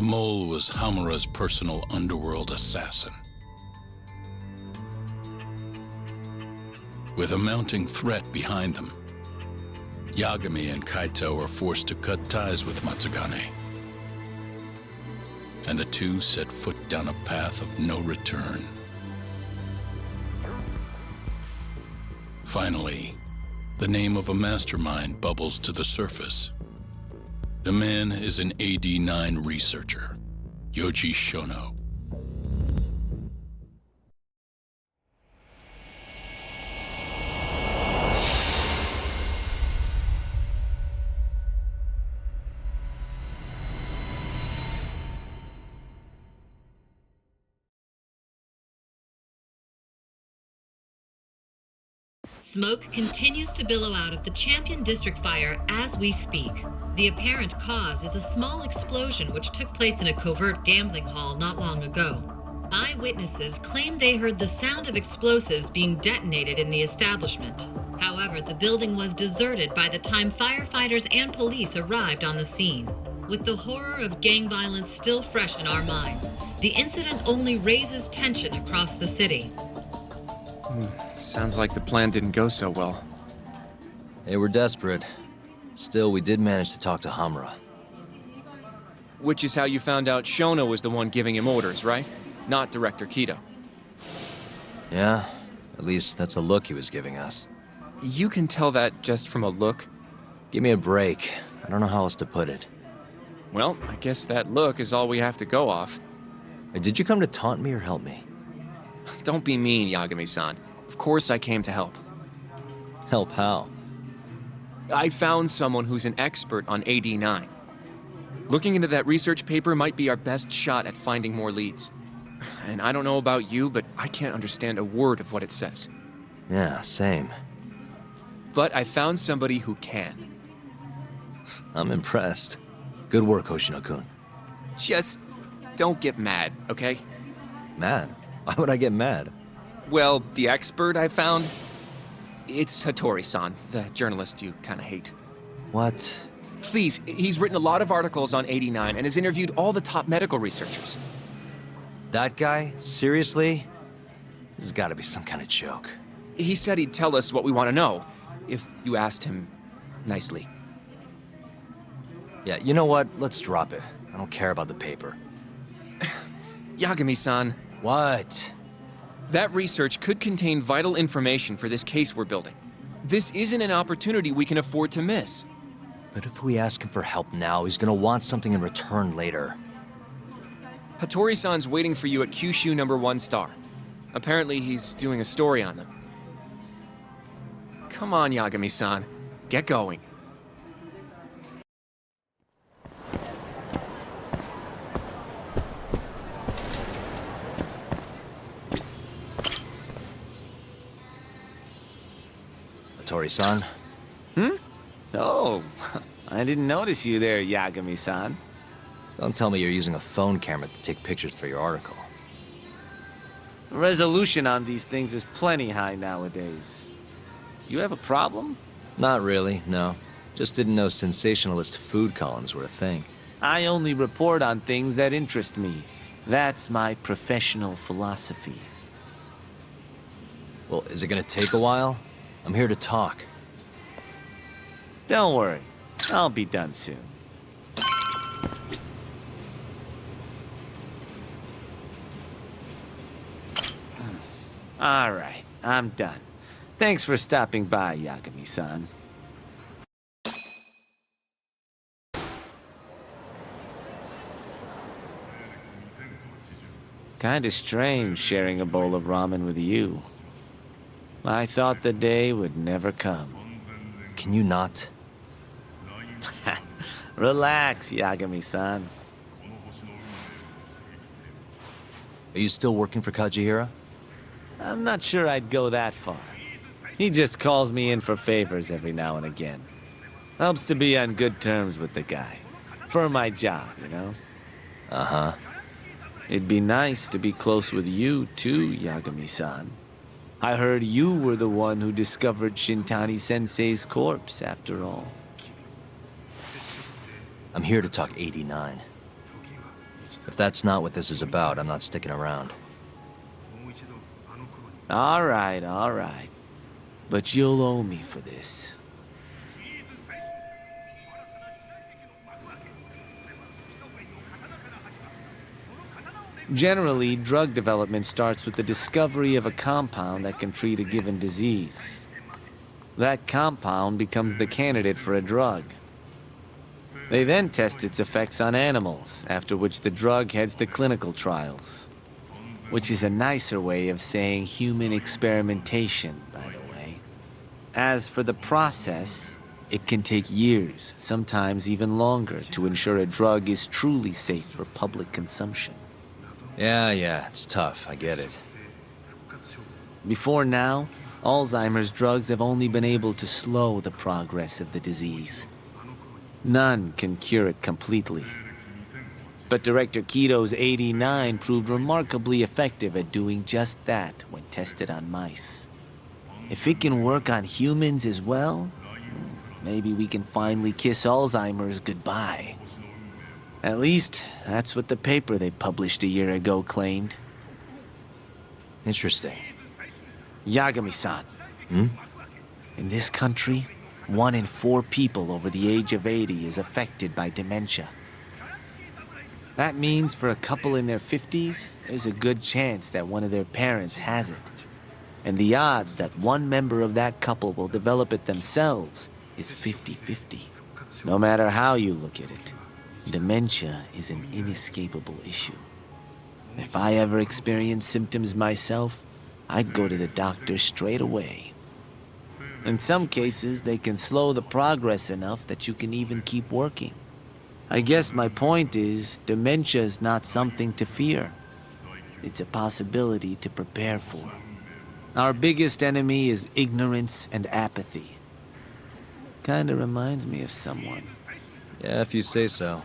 The mole was Hamura's personal underworld assassin. With a mounting threat behind them, Yagami and Kaito were forced to cut ties with Matsugane. And the two set foot down a path of no return. Finally, the name of a mastermind bubbles to the surface. The man is an AD-9 researcher, Yoji Shono. Smoke continues to billow out of the Champion District fire as we speak. The apparent cause is a small explosion which took place in a covert gambling hall not long ago. Eyewitnesses claim they heard the sound of explosives being detonated in the establishment. However, the building was deserted by the time firefighters and police arrived on the scene. With the horror of gang violence still fresh in our minds, the incident only raises tension across the city. Sounds like the plan didn't go so well. They were desperate. Still, we did manage to talk to Hamura. Which is how you found out Shono was the one giving him orders, right? Not Director Kido. Yeah, at least that's a look he was giving us. You can tell that just from a look? Give me a break. I don't know how else to put it. Well, I guess that look is all we have to go off. Did you come to taunt me or help me? Don't be mean, Yagami-san. Of course I came to help. Help how? I found someone who's an expert on AD-9. Looking into that research paper might be our best shot at finding more leads. And I don't know about you, but I can't understand a word of what it says. Yeah, same. But I found somebody who can. I'm impressed. Good work, Hoshino-kun. Just don't get mad, okay? Mad? Why would I get mad? Well, the expert I found, it's Hattori-san, the journalist you kind of hate. What? Please, he's written a lot of articles on AD-9 and has interviewed all the top medical researchers. That guy? Seriously? This has got to be some kind of joke. He said he'd tell us what we want to know, if you asked him nicely. Yeah, you know what? Let's drop it. I don't care about the paper. Yagami-san. What? That research could contain vital information for this case we're building. This isn't an opportunity we can afford to miss. But if we ask him for help now, he's gonna want something in return later. Hattori-san's waiting for you at Kyushu number 1 star. Apparently he's doing a story on them. Come on, Yagami-san. Get going. Hattori-san? Oh, I didn't notice you there, Yagami-san. Don't tell me you're using a phone camera to take pictures for your article. Resolution on these things is plenty high nowadays. You have a problem? Not really, no. Just didn't know sensationalist food columns were a thing. I only report on things that interest me. That's my professional philosophy. Well, is it gonna take a while? I'm here to talk. Don't worry, I'll be done soon. All right, I'm done. Thanks for stopping by, Yagami-san. Kinda strange sharing a bowl of ramen with you. I thought the day would never come. Can you not? Relax, Yagami-san. Are you still working for Kajihira? I'm not sure I'd go that far. He just calls me in for favors every now and again. Helps to be on good terms with the guy. For my job, you know? Uh-huh. It'd be nice to be close with you, too, Yagami-san. I heard you were the one who discovered Shintani-sensei's corpse, after all. I'm here to talk 89. If that's not what this is about, I'm not sticking around. All right. But you'll owe me for this. Generally, drug development starts with the discovery of a compound that can treat a given disease. That compound becomes the candidate for a drug. They then test its effects on animals, after which the drug heads to clinical trials. Which is a nicer way of saying human experimentation, by the way. As for the process, it can take years, sometimes even longer, to ensure a drug is truly safe for public consumption. Yeah, it's tough, I get it. Before now, Alzheimer's drugs have only been able to slow the progress of the disease. None can cure it completely. But Director Keto's 89 proved remarkably effective at doing just that when tested on mice. If it can work on humans as well, maybe we can finally kiss Alzheimer's goodbye. At least, that's what the paper they published a year ago claimed. Interesting. Yagami-san. In this country, 1 in 4 people over the age of 80 is affected by dementia. That means for a couple in their 50s, there's a good chance that one of their parents has it. And the odds that one member of that couple will develop it themselves is 50-50. No matter how you look at it, dementia is an inescapable issue. If I ever experienced symptoms myself, I'd go to the doctor straight away. In some cases, they can slow the progress enough that you can even keep working. I guess my point is, dementia is not something to fear. It's a possibility to prepare for. Our biggest enemy is ignorance and apathy. Kinda reminds me of someone. Yeah, if you say so.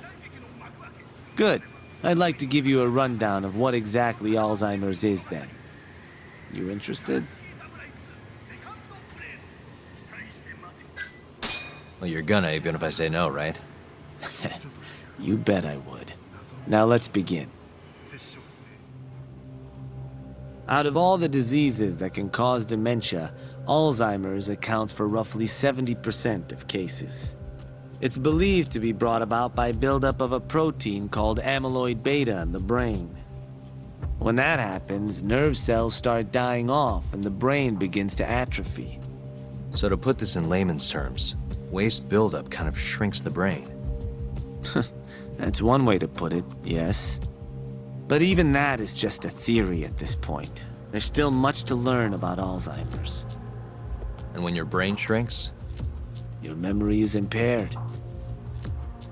Good. I'd like to give you a rundown of what exactly Alzheimer's is then. You interested? Well, you're gonna, even if I say no, right? You bet I would. Now let's begin. Out of all the diseases that can cause dementia, Alzheimer's accounts for roughly 70% of cases. It's believed to be brought about by buildup of a protein called amyloid beta in the brain. When that happens, nerve cells start dying off and the brain begins to atrophy. So to put this in layman's terms, waste buildup kind of shrinks the brain. That's one way to put it, yes. But even that is just a theory at this point. There's still much to learn about Alzheimer's. And when your brain shrinks? Your memory is impaired.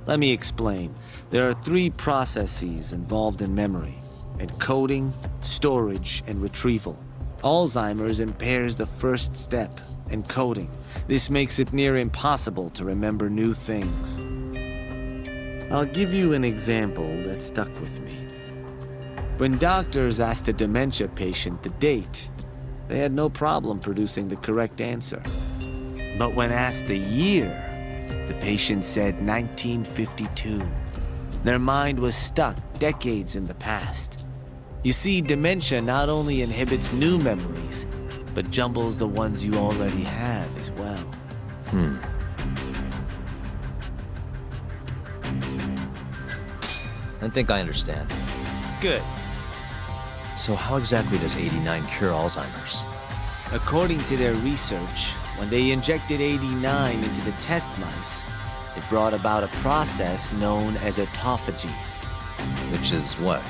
Let me explain. There are 3 processes involved in memory: encoding, storage, and retrieval. Alzheimer's impairs the first step, encoding. This makes it near impossible to remember new things. I'll give you an example that stuck with me. When doctors asked a dementia patient the date, they had no problem producing the correct answer. But when asked the year, the patient said 1952. Their mind was stuck decades in the past. You see, dementia not only inhibits new memories, but jumbles the ones you already have as well. I think I understand. Good. So how exactly does 89 cure Alzheimer's? According to their research, when they injected 89 into the test mice, it brought about a process known as autophagy. Which is what?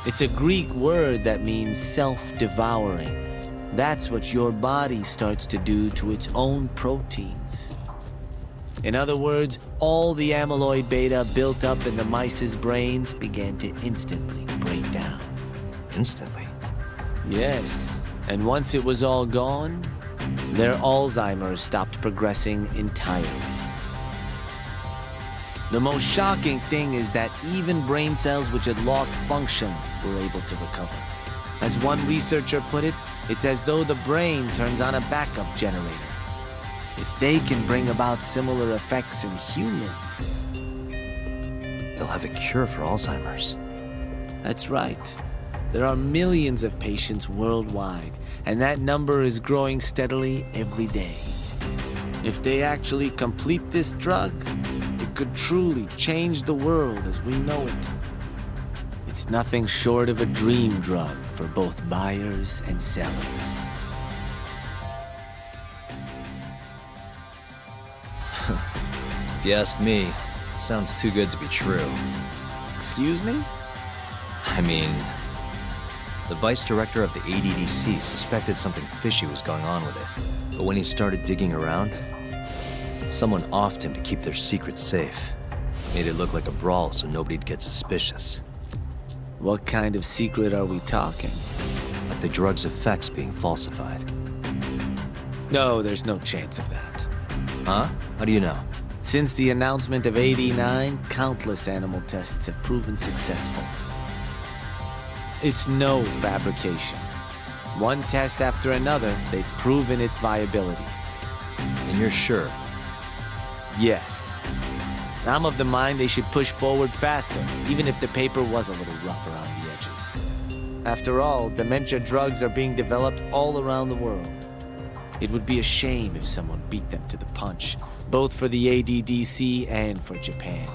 It's a Greek word that means self-devouring. That's what your body starts to do to its own proteins. In other words, all the amyloid beta built up in the mice's brains began to instantly break down. Instantly? Yes, and once it was all gone, their Alzheimer's stopped progressing entirely. The most shocking thing is that even brain cells which had lost function were able to recover. As one researcher put it, it's as though the brain turns on a backup generator. If they can bring about similar effects in humans... They'll have a cure for Alzheimer's. That's right. There are millions of patients worldwide, and that number is growing steadily every day. If they actually complete this drug, it could truly change the world as we know it. It's nothing short of a dream drug for both buyers and sellers. If you ask me, it sounds too good to be true. Excuse me? I mean, the vice director of the ADDC suspected something fishy was going on with it. But when he started digging around, someone offed him to keep their secret safe. Made it look like a brawl so nobody'd get suspicious. What kind of secret are we talking? Like the drug's effects being falsified. No, there's no chance of that. Huh? How do you know? Since the announcement of AD9, countless animal tests have proven successful. It's no fabrication. One test after another, they've proven its viability. And you're sure? Yes. I'm of the mind they should push forward faster, even if the paper was a little rough around the edges. After all, dementia drugs are being developed all around the world. It would be a shame if someone beat them to the punch, both for the ADDC and for Japan.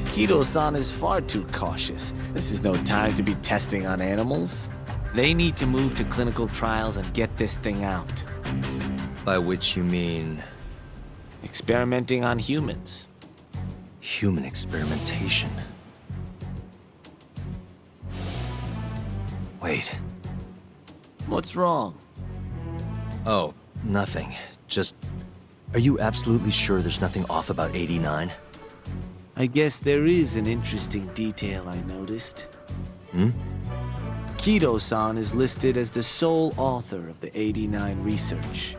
Kido-san is far too cautious. This is no time to be testing on animals. They need to move to clinical trials and get this thing out. By which you mean Experimenting on humans. human experimentation. Wait. What's wrong? Oh, nothing. Just, are you absolutely sure there's nothing off about 89? I guess there is an interesting detail I noticed. Kido-san is listed as the sole author of the 89 research.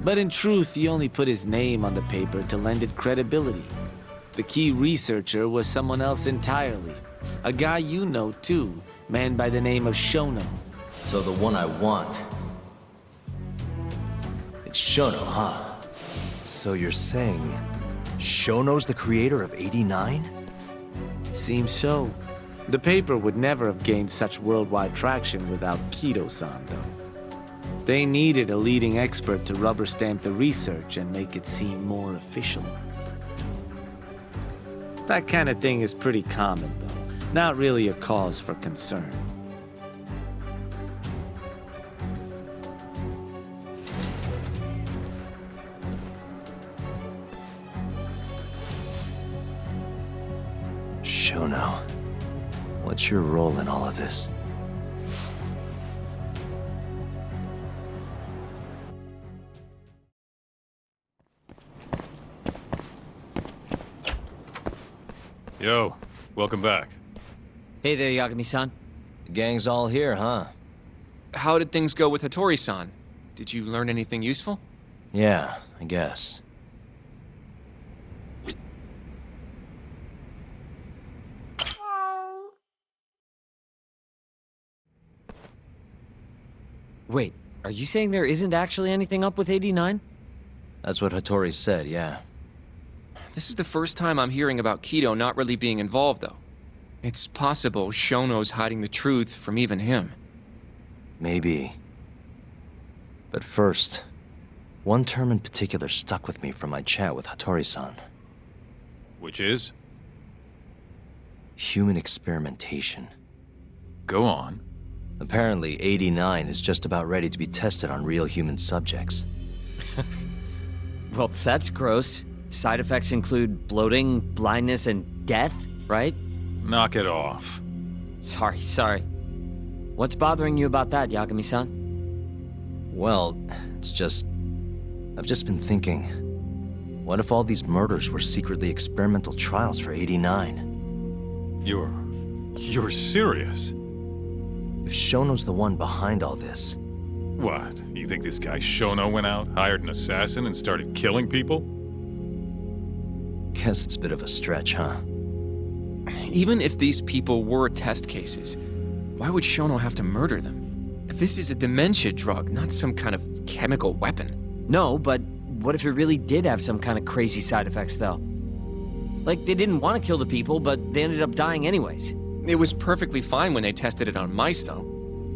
But in truth, he only put his name on the paper to lend it credibility. The key researcher was someone else entirely. A guy you know too, man by the name of Shono. So the one I want. It's Shono, huh? So you're saying Shono's the creator of 89? Seems so. The paper would never have gained such worldwide traction without Kido-san, though. They needed a leading expert to rubber stamp the research and make it seem more official. That kind of thing is pretty common, though. Not really a cause for concern. Shono, what's your role in all of this? Yo, welcome back. Hey there, Yagami-san. The gang's all here, huh? How did things go with Hattori-san? Did you learn anything useful? Yeah, I guess. Wait, are you saying there isn't actually anything up with 89? That's what Hattori said, yeah. This is the first time I'm hearing about Kido not really being involved, though. It's possible Shono's hiding the truth from even him. Maybe. But first, one term in particular stuck with me from my chat with Hattori-san. Which is? Human experimentation. Go on. Apparently, 89 is just about ready to be tested on real human subjects. Well, that's gross. Side effects include bloating, blindness, and death, right? Knock it off. Sorry. What's bothering you about that, Yagami-san? Well, it's just... I've just been thinking, what if all these murders were secretly experimental trials for 89? You're serious? If Shono's the one behind all this, What? You think this guy Shono went out, hired an assassin, and started killing people? guess it's a bit of a stretch, huh? Even if these people were test cases, why would Shono have to murder them? If this is a dementia drug, not some kind of chemical weapon. No, but what if it really did have some kind of crazy side effects, though? Like, they didn't want to kill the people, but they ended up dying anyways. It was perfectly fine when they tested it on mice, though.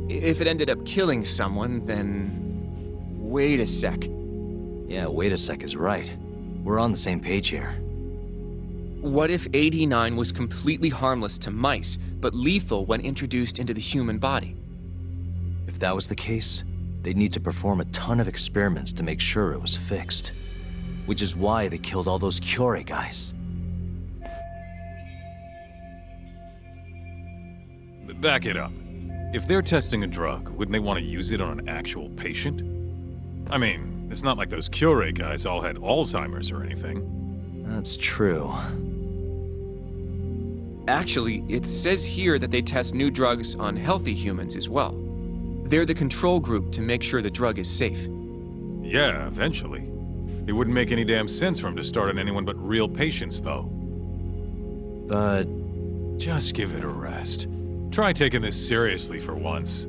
If it ended up killing someone, then... Wait a sec. Yeah, wait a sec is right. We're on the same page here. What if AD9 was completely harmless to mice, but lethal when introduced into the human body? If that was the case, they'd need to perform a ton of experiments to make sure it was fixed. Which is why they killed all those Kyorei guys. Back it up. If they're testing a drug, wouldn't they want to use it on an actual patient? I mean, it's not like those Kyorei guys all had Alzheimer's or anything. That's true. Actually, it says here that they test new drugs on healthy humans as well. They're the control group to make sure the drug is safe. Yeah, eventually. It wouldn't make any damn sense for him to start on anyone but real patients, though. But Just give it a rest. Try taking this seriously for once.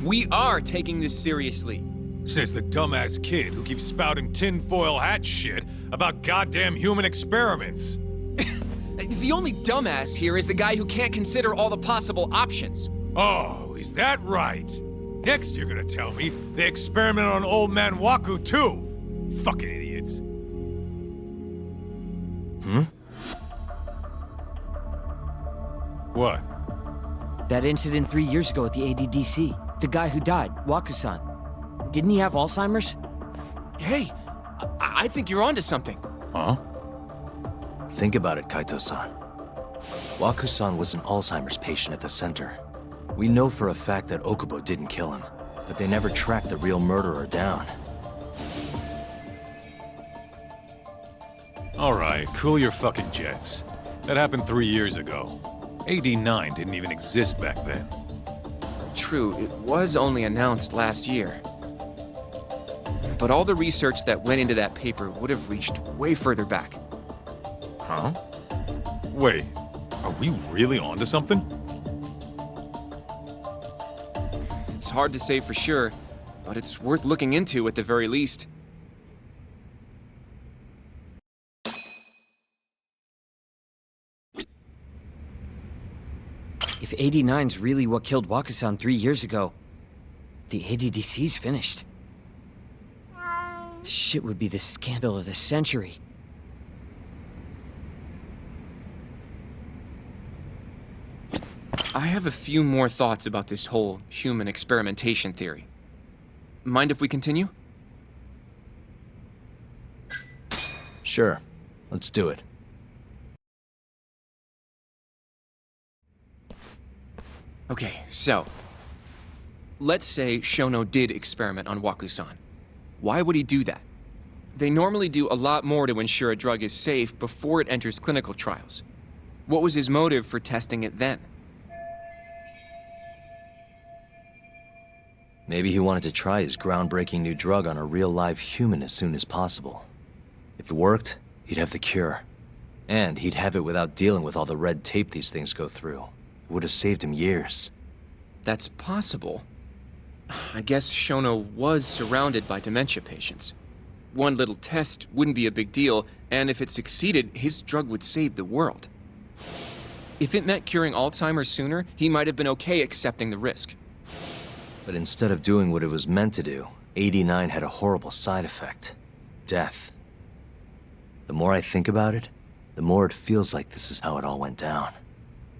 We are taking this seriously. Says the dumbass kid who keeps spouting tinfoil hat shit about goddamn human experiments. The only dumbass here is the guy who can't consider all the possible options. Oh, is that right? Next you're gonna tell me they experimented on old man Waku too. Fucking idiots. What? That incident 3 years ago at the ADDC. The guy who died, Wakusan. Didn't he have Alzheimer's? Hey, I think you're onto something. Huh? think about it, Kaito-san. Waku-san was an Alzheimer's patient at the center. We know for a fact that Okubo didn't kill him, but they never tracked the real murderer down. All right, cool your fucking jets. That happened 3 years ago. AD9 didn't even exist back then. True, it was only announced last year. But all the research that went into that paper would have reached way further back. Huh? Wait, are we really onto something? It's hard to say for sure, but it's worth looking into at the very least. If 89's really what killed Wakusan 3 years ago, the ADDC's finished. Shit would be the scandal of the century. I have a few more thoughts about this whole human experimentation theory. Mind if we continue? Sure, let's do it. Okay, so... let's say Shono did experiment on Waku-san. Why would he do that? They normally do a lot more to ensure a drug is safe before it enters clinical trials. What was his motive for testing it then? Maybe he wanted to try his groundbreaking new drug on a real live human as soon as possible. If it worked, he'd have the cure. And he'd have it without dealing with all the red tape these things go through. It would have saved him years. That's possible. I guess Shono was surrounded by dementia patients. One little test wouldn't be a big deal, and if it succeeded, his drug would save the world. If it meant curing Alzheimer's sooner, he might have been okay accepting the risk. But instead of doing what it was meant to do, 89 had a horrible side effect. Death. The more I think about it, the more it feels like this is how it all went down.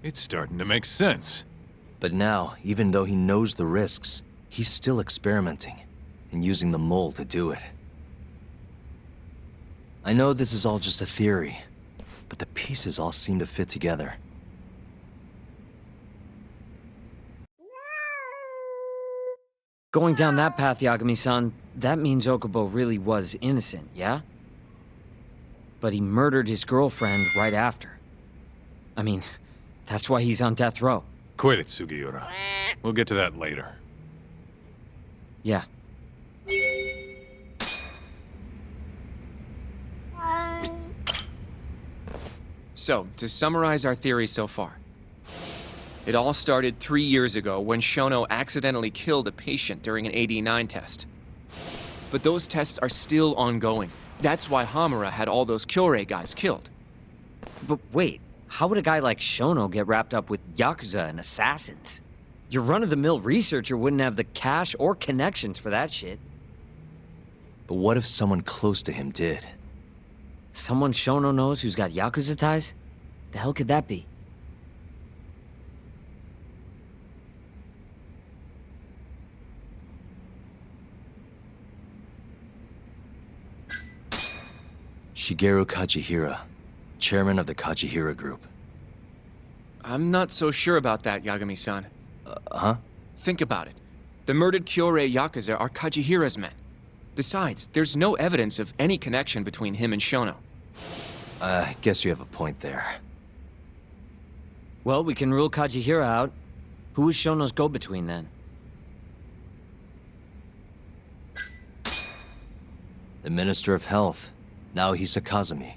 It's starting to make sense. But now, even though he knows the risks, he's still experimenting, and using the mole to do it. I know this is all just a theory, but the pieces all seem to fit together. Going down that path, Yagami-san, that means Okubo really was innocent, yeah? But he murdered his girlfriend right after. I mean, that's why he's on death row. Quit it, Sugiura. We'll get to that later. Yeah. So, to summarize our theory so far. It all started 3 years ago when Shono accidentally killed a patient during an AD9 test. But those tests are still ongoing. That's why Hamura had all those Kyorei guys killed. But wait, how would a guy like Shono get wrapped up with Yakuza and assassins? Your run-of-the-mill researcher wouldn't have the cash or connections for that shit. But what if someone close to him did? Someone Shono knows who's got Yakuza ties? The hell could that be? Shigeru Kajihira, chairman of the Kajihira Group. I'm not so sure about that, Yagami-san. Huh? Think about it. The murdered Kyorei Yakuza are Kajihira's men. Besides, there's no evidence of any connection between him and Shono. I guess you have a point there. Well, we can rule Kajihira out. Who is Shono's go-between then? The Minister of Health, Naohisa Kazumi.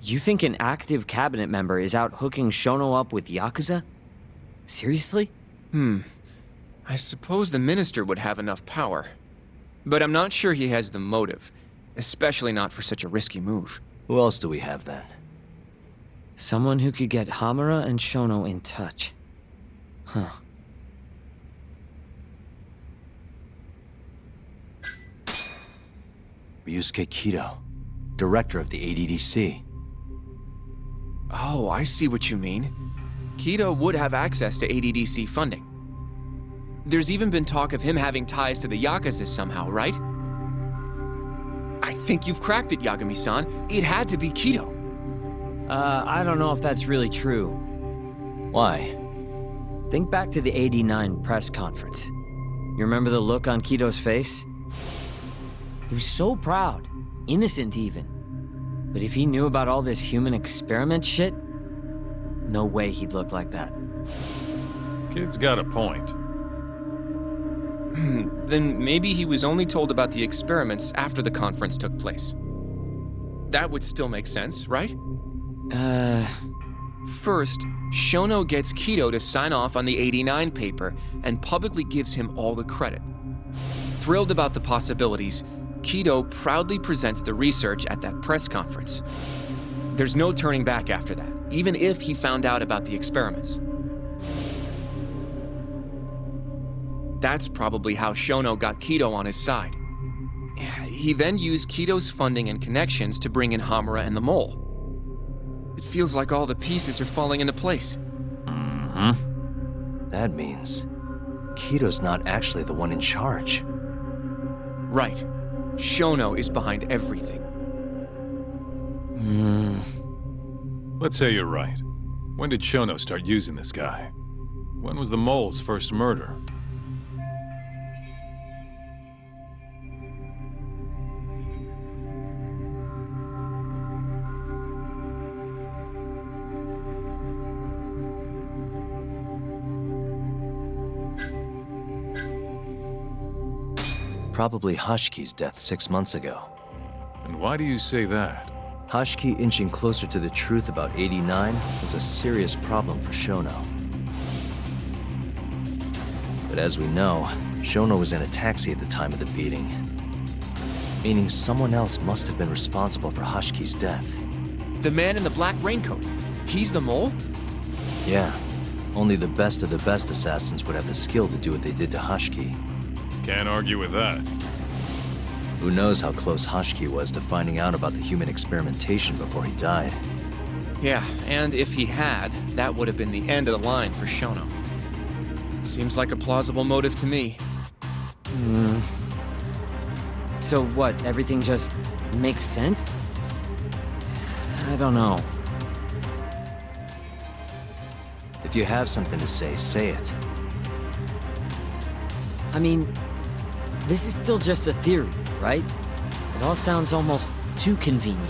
You think an active cabinet member is out hooking Shono up with Yakuza? Seriously? I suppose the minister would have enough power. But I'm not sure he has the motive, especially not for such a risky move. Who else do we have then? Someone who could get Hamura and Shono in touch. Huh. Ryusuke Kido, director of the ADDC. Oh, I see what you mean. Kido would have access to ADDC funding. There's even been talk of him having ties to the Yakuza somehow, right? I think you've cracked it, Yagami-san. It had to be Kido. I don't know if that's really true. Why? Think back to the '89 press conference. You remember the look on Kido's face? He was so proud, innocent even. But if he knew about all this human experiment shit, no way he'd look like that. Kid's got a point. Then maybe he was only told about the experiments after the conference took place. That would still make sense, right? First, Shono gets Kido to sign off on the '89 paper and publicly gives him all the credit. Thrilled about the possibilities, Kido proudly presents the research at that press conference. There's no turning back after that, even if he found out about the experiments. That's probably how Shono got Kido on his side. He then used Kido's funding and connections to bring in Hamura and the Mole. It feels like all the pieces are falling into place. That means Kido's not actually the one in charge. Right. Shono is behind everything. Let's say you're right. When did Shono start using this guy? When was the Mole's first murder? Probably Hashki's death 6 months ago. And why do you say that? Hashki inching closer to the truth about '89 was a serious problem for Shono. But as we know, Shono was in a taxi at the time of the beating. Meaning someone else must have been responsible for Hashki's death. The man in the black raincoat. He's the Mole? Yeah, only the best of the best assassins would have the skill to do what they did to Hashki. Can't argue with that. Who knows how close Hashki was to finding out about the human experimentation before he died. Yeah, and if he had, that would have been the end of the line for Shono. Seems like a plausible motive to me. So what, everything just makes sense? I don't know. If you have something to say it. I mean, this is still just a theory, right? It all sounds almost too convenient.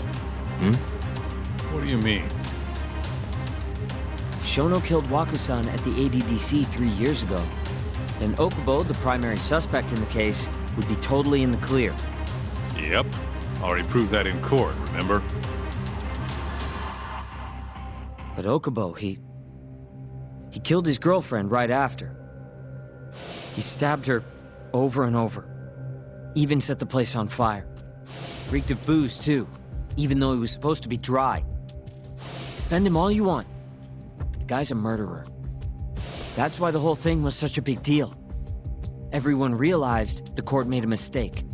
What do you mean? If Shono killed Wakusan at the ADDC 3 years ago, then Okubo, the primary suspect in the case, would be totally in the clear. Yep. Already proved that in court, remember? But Okubo, he killed his girlfriend right after. He stabbed her over and over. Even set the place on fire. Reeked of booze, too, even though he was supposed to be dry. Defend him all you want. But the guy's a murderer. That's why the whole thing was such a big deal. Everyone realized the court made a mistake.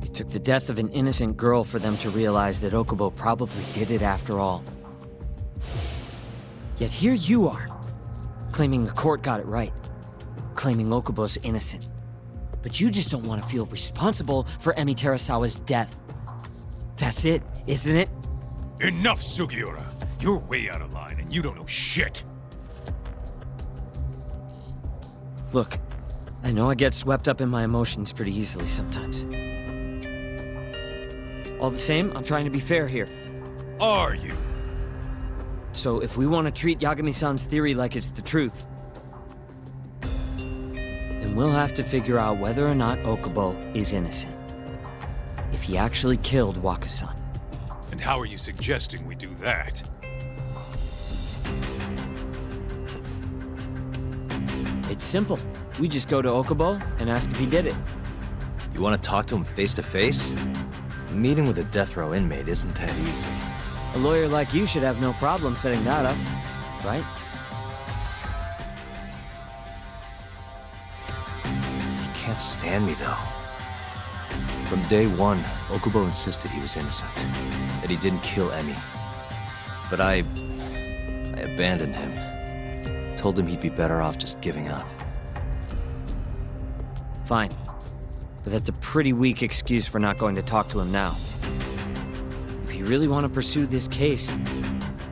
It took the death of an innocent girl for them to realize that Okubo probably did it after all. Yet here you are, claiming the court got it right, claiming Okubo's innocent. But you just don't want to feel responsible for Emi Terasawa's death. That's it, isn't it? Enough, Sugiura! You're way out of line, and you don't know shit! Look, I know I get swept up in my emotions pretty easily sometimes. All the same, I'm trying to be fair here. Are you? So if we want to treat Yagami-san's theory like it's the truth, then we'll have to figure out whether or not Okubo is innocent. If he actually killed Waka-san. And how are you suggesting we do that? It's simple. We just go to Okubo and ask if he did it. You want to talk to him face to face? A meeting with a death row inmate isn't that easy. A lawyer like you should have no problem setting that up, right? He can't stand me, though. From day one, Okubo insisted he was innocent, that he didn't kill Emi. But I abandoned him. Told him he'd be better off just giving up. Fine. But that's a pretty weak excuse for not going to talk to him now. If you really want to pursue this case,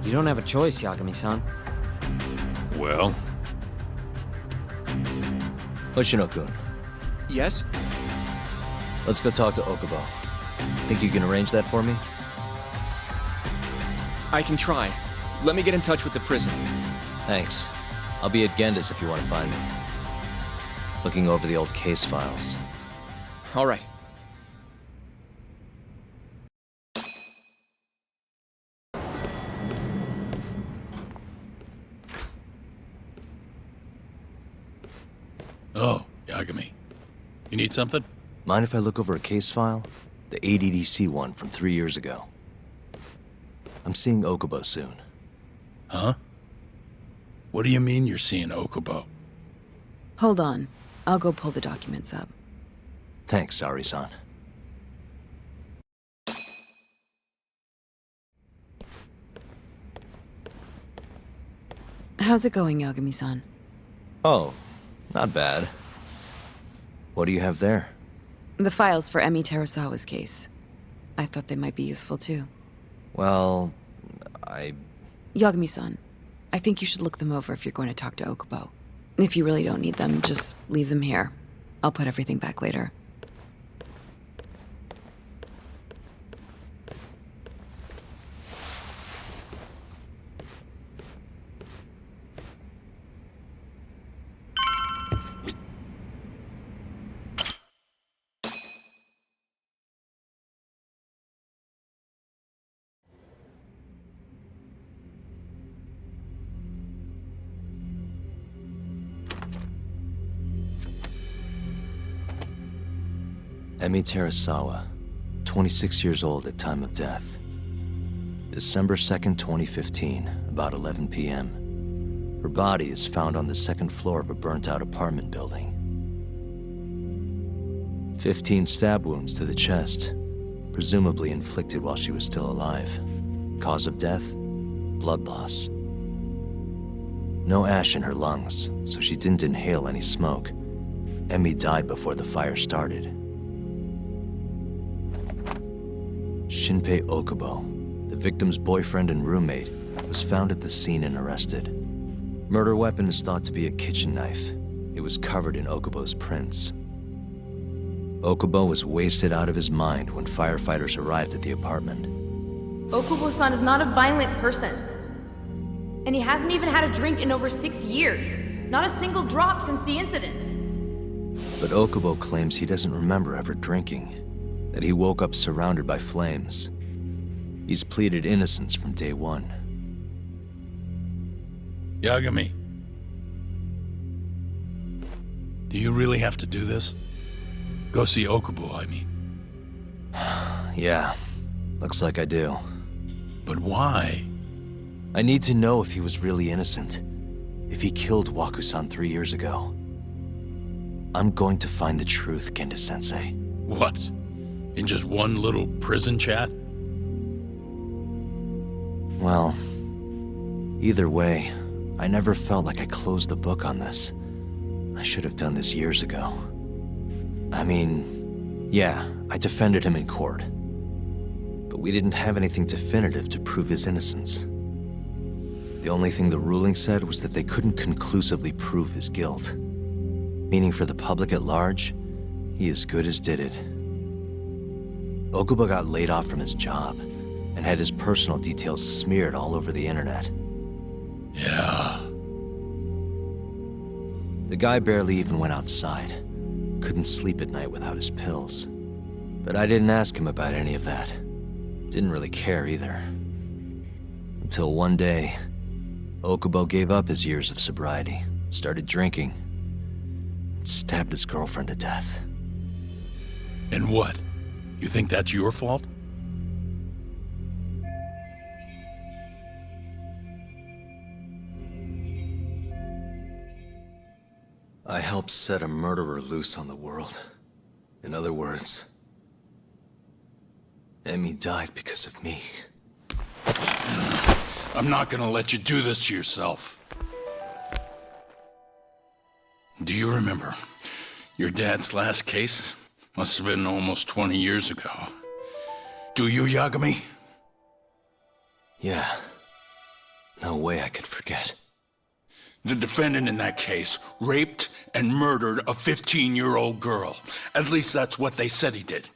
you don't have a choice, Yagami-san. Well? Hoshino-kun, Yes? let's go talk to Okubo. Think you can arrange that for me? I can try. Let me get in touch with the prison. Thanks. I'll be at Genda's if you want to find me. Looking over the old case files. All right. Oh, Yagami. You need something? Mind if I look over a case file? The ADDC one from 3 years ago. I'm seeing Okubo soon. Huh? What do you mean you're seeing Okubo? Hold on. I'll go pull the documents up. Thanks, Ari-san. How's it going, Yagami-san? Oh, not bad. What do you have there? The files for Emi Terasawa's case. I thought they might be useful too. Well, Yagami-san, I think you should look them over if you're going to talk to Okubo. If you really don't need them, just leave them here. I'll put everything back later. Emi Terasawa, 26 years old at time of death. December 2nd, 2015, about 11 p.m. Her body is found on the second floor of a burnt-out apartment building. 15 stab wounds to the chest, presumably inflicted while she was still alive. Cause of death? Blood loss. No ash in her lungs, so she didn't inhale any smoke. Emi died before the fire started. Shinpei Okubo, the victim's boyfriend and roommate, was found at the scene and arrested. Murder weapon is thought to be a kitchen knife. It was covered in Okubo's prints. Okubo was wasted out of his mind when firefighters arrived at the apartment. Okubo-san is not a violent person. And he hasn't even had a drink in over 6 years. Not a single drop since the incident. But Okubo claims he doesn't remember ever drinking, that he woke up surrounded by flames. He's pleaded innocence from day one. Yagami. Do you really have to do this? Go see Okubo, I mean. Yeah, looks like I do. But why? I need to know if he was really innocent. If he killed Waku-san 3 years ago. I'm going to find the truth, Genda-sensei. What? In just one little prison chat? Well, either way, I never felt like I closed the book on this. I should have done this years ago. I mean, yeah, I defended him in court. But we didn't have anything definitive to prove his innocence. The only thing the ruling said was that they couldn't conclusively prove his guilt. Meaning for the public at large, he as good as did it. Okubo got laid off from his job and had his personal details smeared all over the internet. Yeah. The guy barely even went outside. Couldn't sleep at night without his pills. But I didn't ask him about any of that. Didn't really care either. Until one day, Okubo gave up his years of sobriety, started drinking, and stabbed his girlfriend to death. And what? You think that's your fault? I helped set a murderer loose on the world. In other words, Emmy died because of me. I'm not gonna let you do this to yourself. Do you remember your dad's last case? Must have been almost 20 years ago. Do you, Yagami? Yeah. No way I could forget. The defendant in that case raped and murdered a 15-year-old girl. At least that's what they said he did.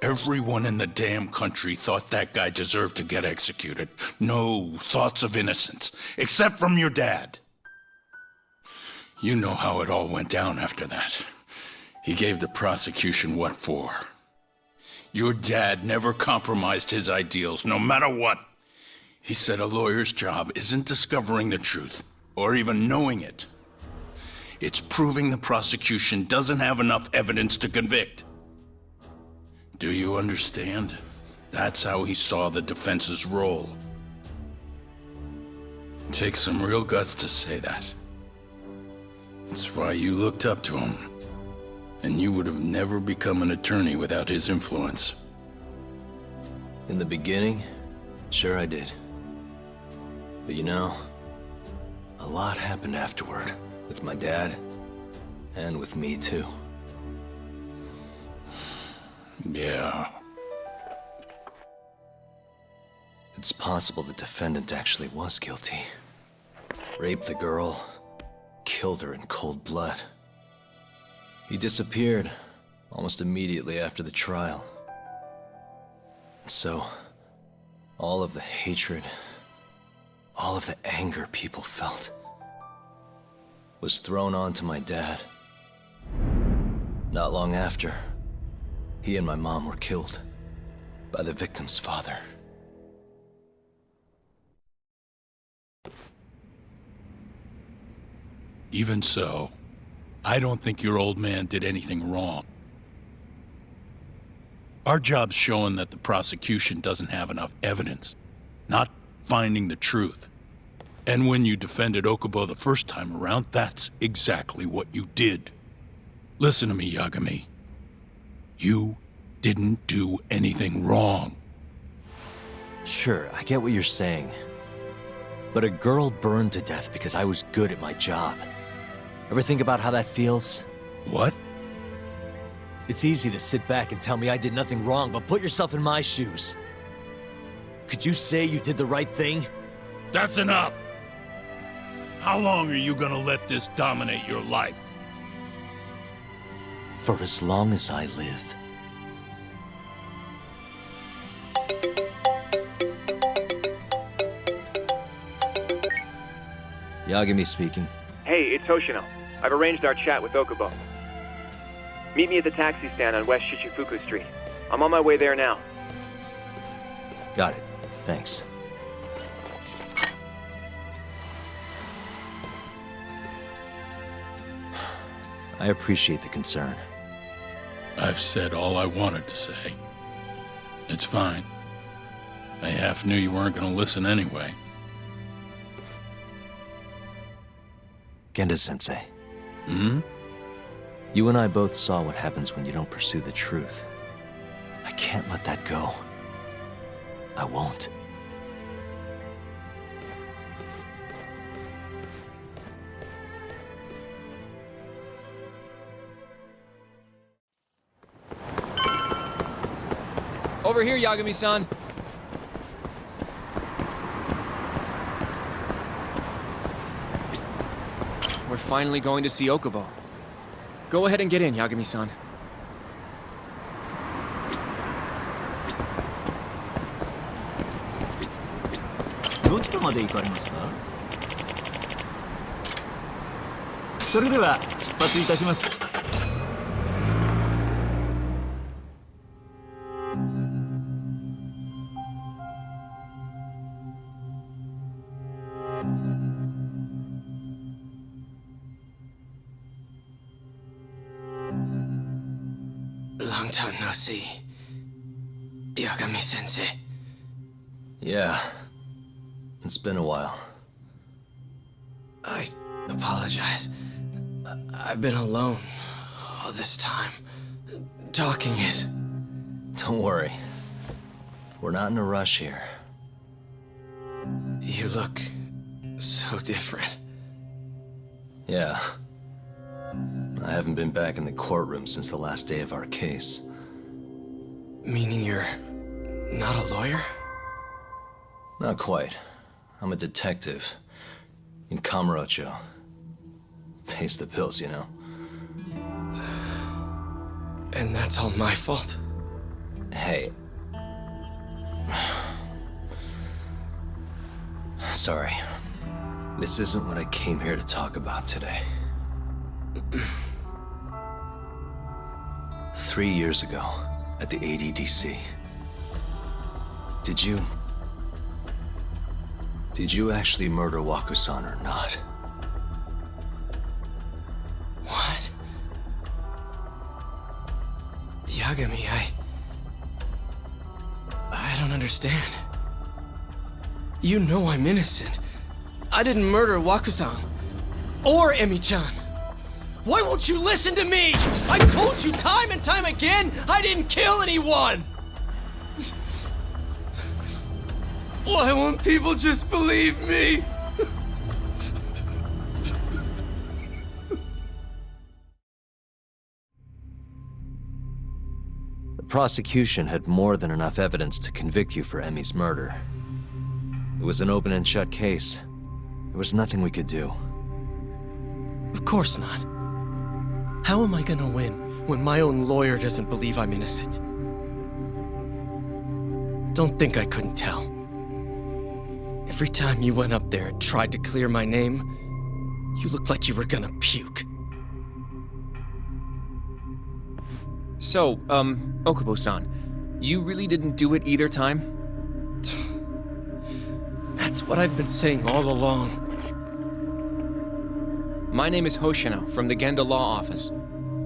Everyone in the damn country thought that guy deserved to get executed. No thoughts of innocence, except from your dad. You know how it all went down after that. He gave the prosecution what for. Your dad never compromised his ideals, no matter what. He said a lawyer's job isn't discovering the truth, or even knowing it. It's proving the prosecution doesn't have enough evidence to convict. Do you understand? That's how he saw the defense's role. It takes some real guts to say that. That's why you looked up to him. And you would have never become an attorney without his influence. In the beginning, sure I did. But you know, a lot happened afterward, with my dad, and with me too. Yeah. It's possible the defendant actually was guilty. Raped the girl, killed her in cold blood. He disappeared almost immediately after the trial. So, all of the hatred, all of the anger people felt was thrown onto my dad. Not long after, he and my mom were killed by the victim's father. Even so, I don't think your old man did anything wrong. Our job's showing that the prosecution doesn't have enough evidence, not finding the truth. And when you defended Okubo the first time around, that's exactly what you did. Listen to me, Yagami. You didn't do anything wrong. Sure, I get what you're saying. But a girl burned to death because I was good at my job. Ever think about how that feels? What? It's easy to sit back and tell me I did nothing wrong, but put yourself in my shoes. Could you say you did the right thing? That's enough! How long are you gonna let this dominate your life? For as long as I live. Yagami speaking. Hey, it's Hoshino. I've arranged our chat with Okubo. Meet me at the taxi stand on West Shichifuku Street. I'm on my way there now. Got it. Thanks. I appreciate the concern. I've said all I wanted to say. It's fine. I half knew you weren't gonna listen anyway. Genda-sensei. Hmm? You and I both saw what happens when you don't pursue the truth. I can't let that go. I won't. Over here, Yagami-san. We're finally going to see Okubo. Go ahead and get in, Yagami-san. どちらまで行かれますか？それでは出発いたします。Long time no see. Yagami-sensei. Yeah. It's been a while. I apologize. I've been alone all this time. Talking is... Don't worry. We're not in a rush here. You look so different. Yeah. I haven't been back in the courtroom since the last day of our case. Meaning you're not a lawyer? Not quite. I'm a detective. In Kamurocho. Pays the bills, you know. And that's all my fault? Hey. Sorry. This isn't what I came here to talk about today. 3 years ago, at the ADDC. Did you actually murder Waku-san or not? What? Yagami, I don't understand. You know I'm innocent. I didn't murder Waku-san. Or Emi-chan. Why won't you listen to me? I've told you time and time again, I didn't kill anyone! Why won't people just believe me? The prosecution had more than enough evidence to convict you for Emi's murder. It was an open and shut case. There was nothing we could do. Of course not. How am I gonna win when my own lawyer doesn't believe I'm innocent? Don't think I couldn't tell. Every time you went up there and tried to clear my name, you looked like you were gonna puke. So, Okubo-san, you really didn't do it either time? That's what I've been saying all along. My name is Hoshino from the Genda Law Office.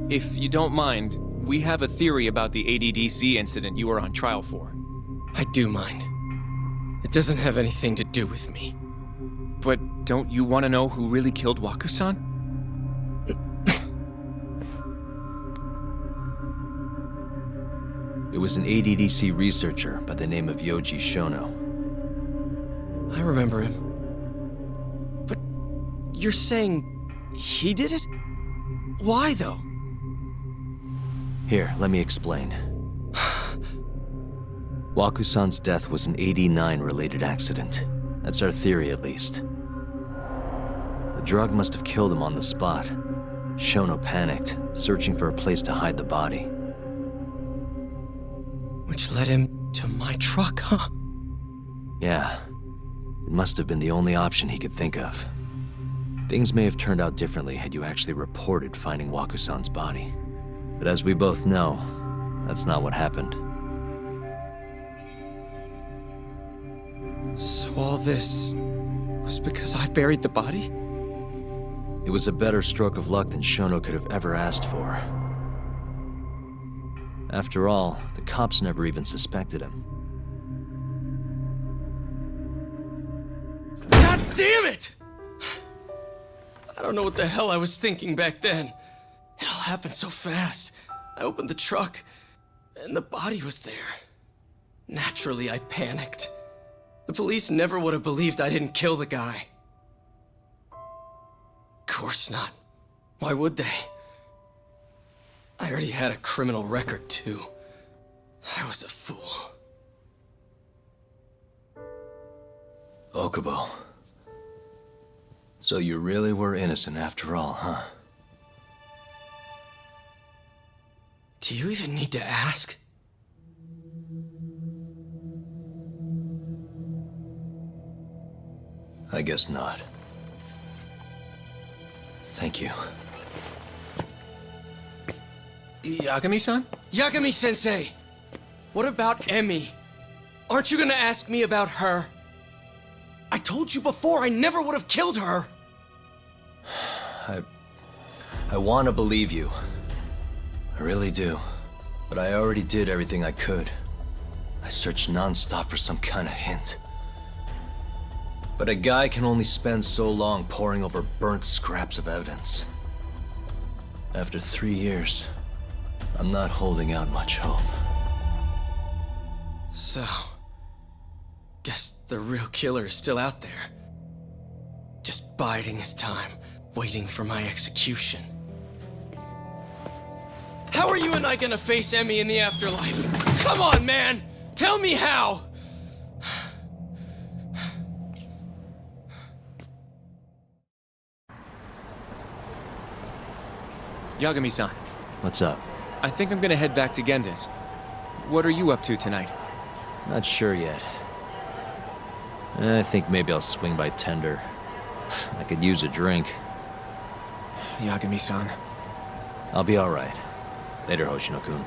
If you don't mind, we have a theory about the ADDC incident you were on trial for. I do mind. It doesn't have anything to do with me. But don't you want to know who really killed Waku-san? It was an ADDC researcher by the name of Yoji Shono. I remember him. But you're saying he did it? Why, though? Here, let me explain. Waku-san's death was an 89-related accident. That's our theory, at least. The drug must have killed him on the spot. Shono panicked, searching for a place to hide the body. Which led him to my truck, huh? Yeah. It must have been the only option he could think of. Things may have turned out differently had you actually reported finding Waku-san's body. But as we both know, that's not what happened. So all this was because I buried the body? It was a better stroke of luck than Shono could have ever asked for. After all, the cops never even suspected him. damn it! I don't know what the hell I was thinking back then. It all happened so fast. I opened the truck, and the body was there. Naturally, I panicked. The police never would have believed I didn't kill the guy. Of course not. Why would they? I already had a criminal record, too. I was a fool. Okubo. So you really were innocent after all, huh? Do you even need to ask? I guess not. Thank you. Yagami-san? Yagami-sensei! What about Emmy? Aren't you gonna ask me about her? I told you before I never would have killed her! I want to believe you. I really do. But I already did everything I could. I searched non-stop for some kind of hint. But a guy can only spend so long poring over burnt scraps of evidence. After 3 years, I'm not holding out much hope. So, guess the real killer is still out there. Just biding his time, waiting for my execution. How are you and I gonna face Emmy in the afterlife? Come on, man! Tell me how! Yagami-san, What's up? I think I'm gonna head back to Genda's. What are you up to tonight? Not sure yet. I think maybe I'll swing by Tender. I could use a drink. Yagami-san. I'll be all right. Later, Hoshino-kun.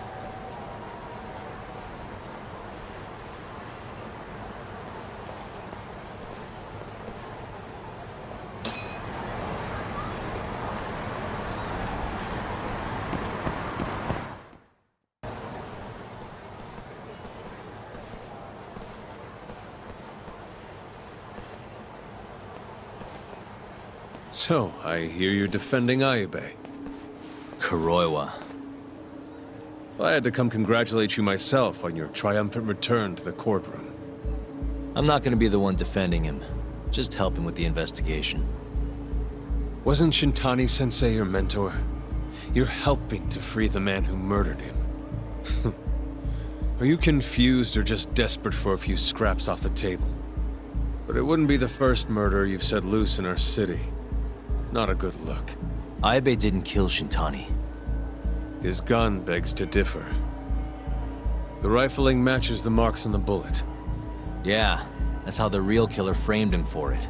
So, I hear you're defending Ayube. Kuroiwa. I had to come congratulate you myself on your triumphant return to the courtroom. I'm not gonna be the one defending him. Just help him with the investigation. Wasn't Shintani-sensei your mentor? You're helping to free the man who murdered him. Are you confused or just desperate for a few scraps off the table? But it wouldn't be the first murder you've set loose in our city. Not a good look. Ayube didn't kill Shintani. His gun begs to differ. The rifling matches the marks on the bullet. Yeah, that's how the real killer framed him for it.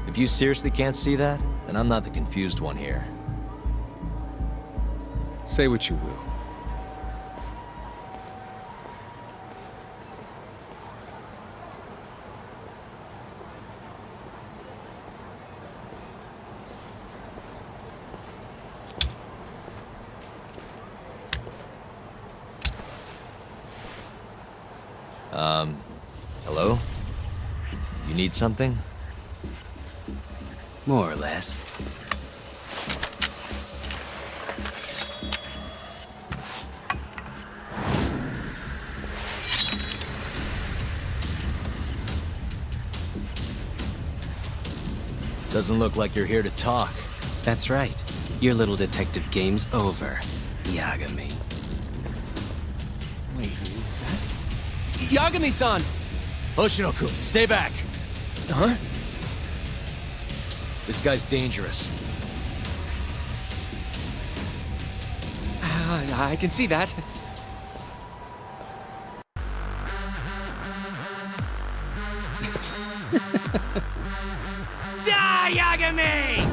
If you seriously can't see that, then I'm not the confused one here. Say what you will. Hello? You need something? More or less. Doesn't look like you're here to talk. That's right. Your little detective game's over, Yagami. Wait, is that? Yagami-san! Hoshino-kun, stay back! Huh? This guy's dangerous. I can see that. Die, Yagami!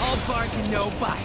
All bark and no bite.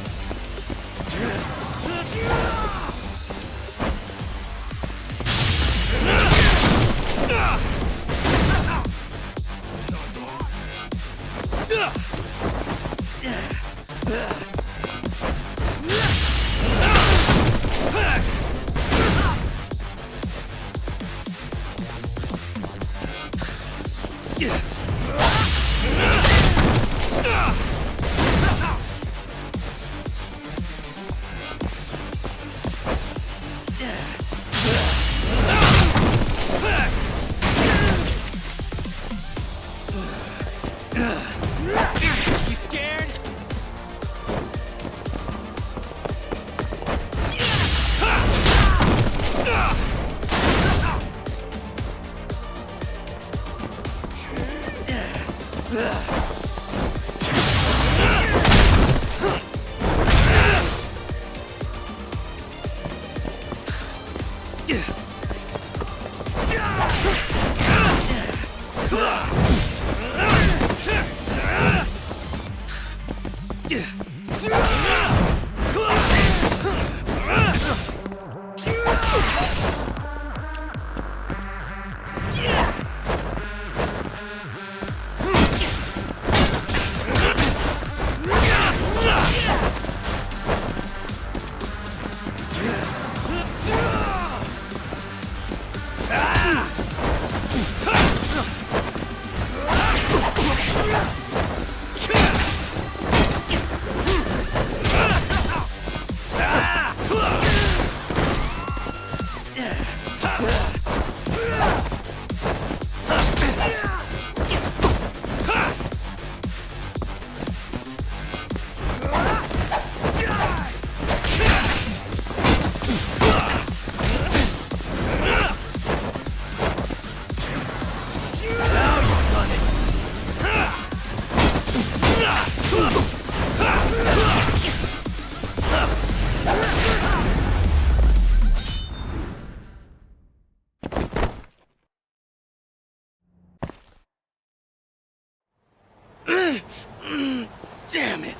Damn it!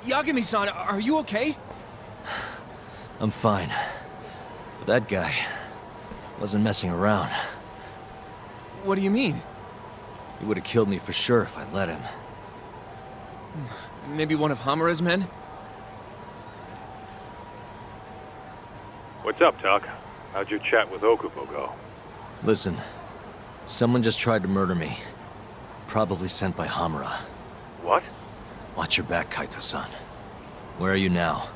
Yagami-san, are you okay? I'm fine. But that guy wasn't messing around. What do you mean? He would have killed me for sure if I let him. Maybe one of Hamura's men? What's up, Tuck? How'd your chat with Okubo go? Listen, someone just tried to murder me. Probably sent by Hamura. What? Watch your back, Kaito-san. Where are you now?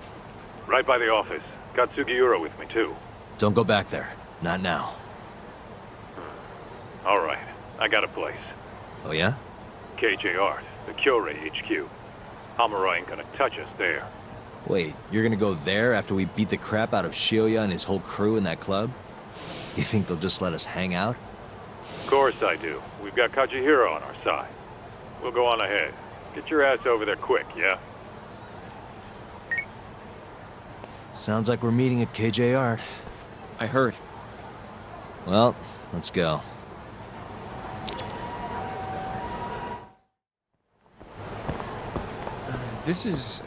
Right by the office. Got Sugiura with me, too. Don't go back there. Not now. All right. I got a place. Oh yeah? KJ Art, the Kyorei HQ. Hamura ain't gonna touch us there. Wait, you're gonna go there after we beat the crap out of Shioya and his whole crew in that club? You think they'll just let us hang out? Of course I do. We've got Kajihiro on our side. We'll go on ahead. Get your ass over there quick, yeah? Sounds like we're meeting at KJ Art. I heard. Well, let's go. This is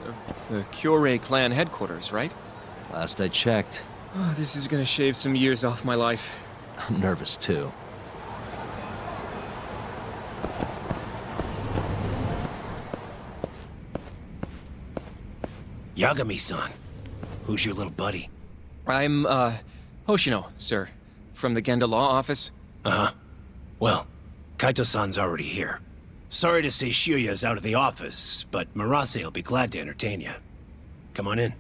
the Kyorei clan headquarters, right? Last I checked. Oh, this is gonna shave some years off my life. I'm nervous too. Yagami-san. Who's your little buddy? I'm, Hoshino, sir. From the Genda Law Office. Uh-huh. Well, Kaito-san's already here. Sorry to say Shioya's out of the office, but Murase will be glad to entertain you. Come on in.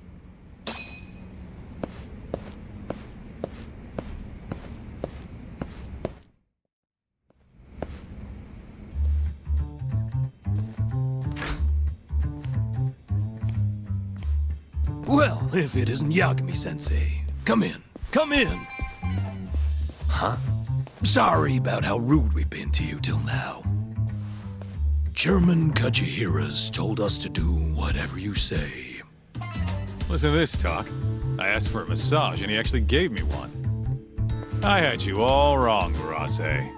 Well, if it isn't Yagami-sensei. Come in. Come in! Huh? Sorry about how rude we've been to you till now. Chairman Kajihira's told us to do whatever you say. Listen to this, Tuck. I asked for a massage and he actually gave me one. I had you all wrong, Murase.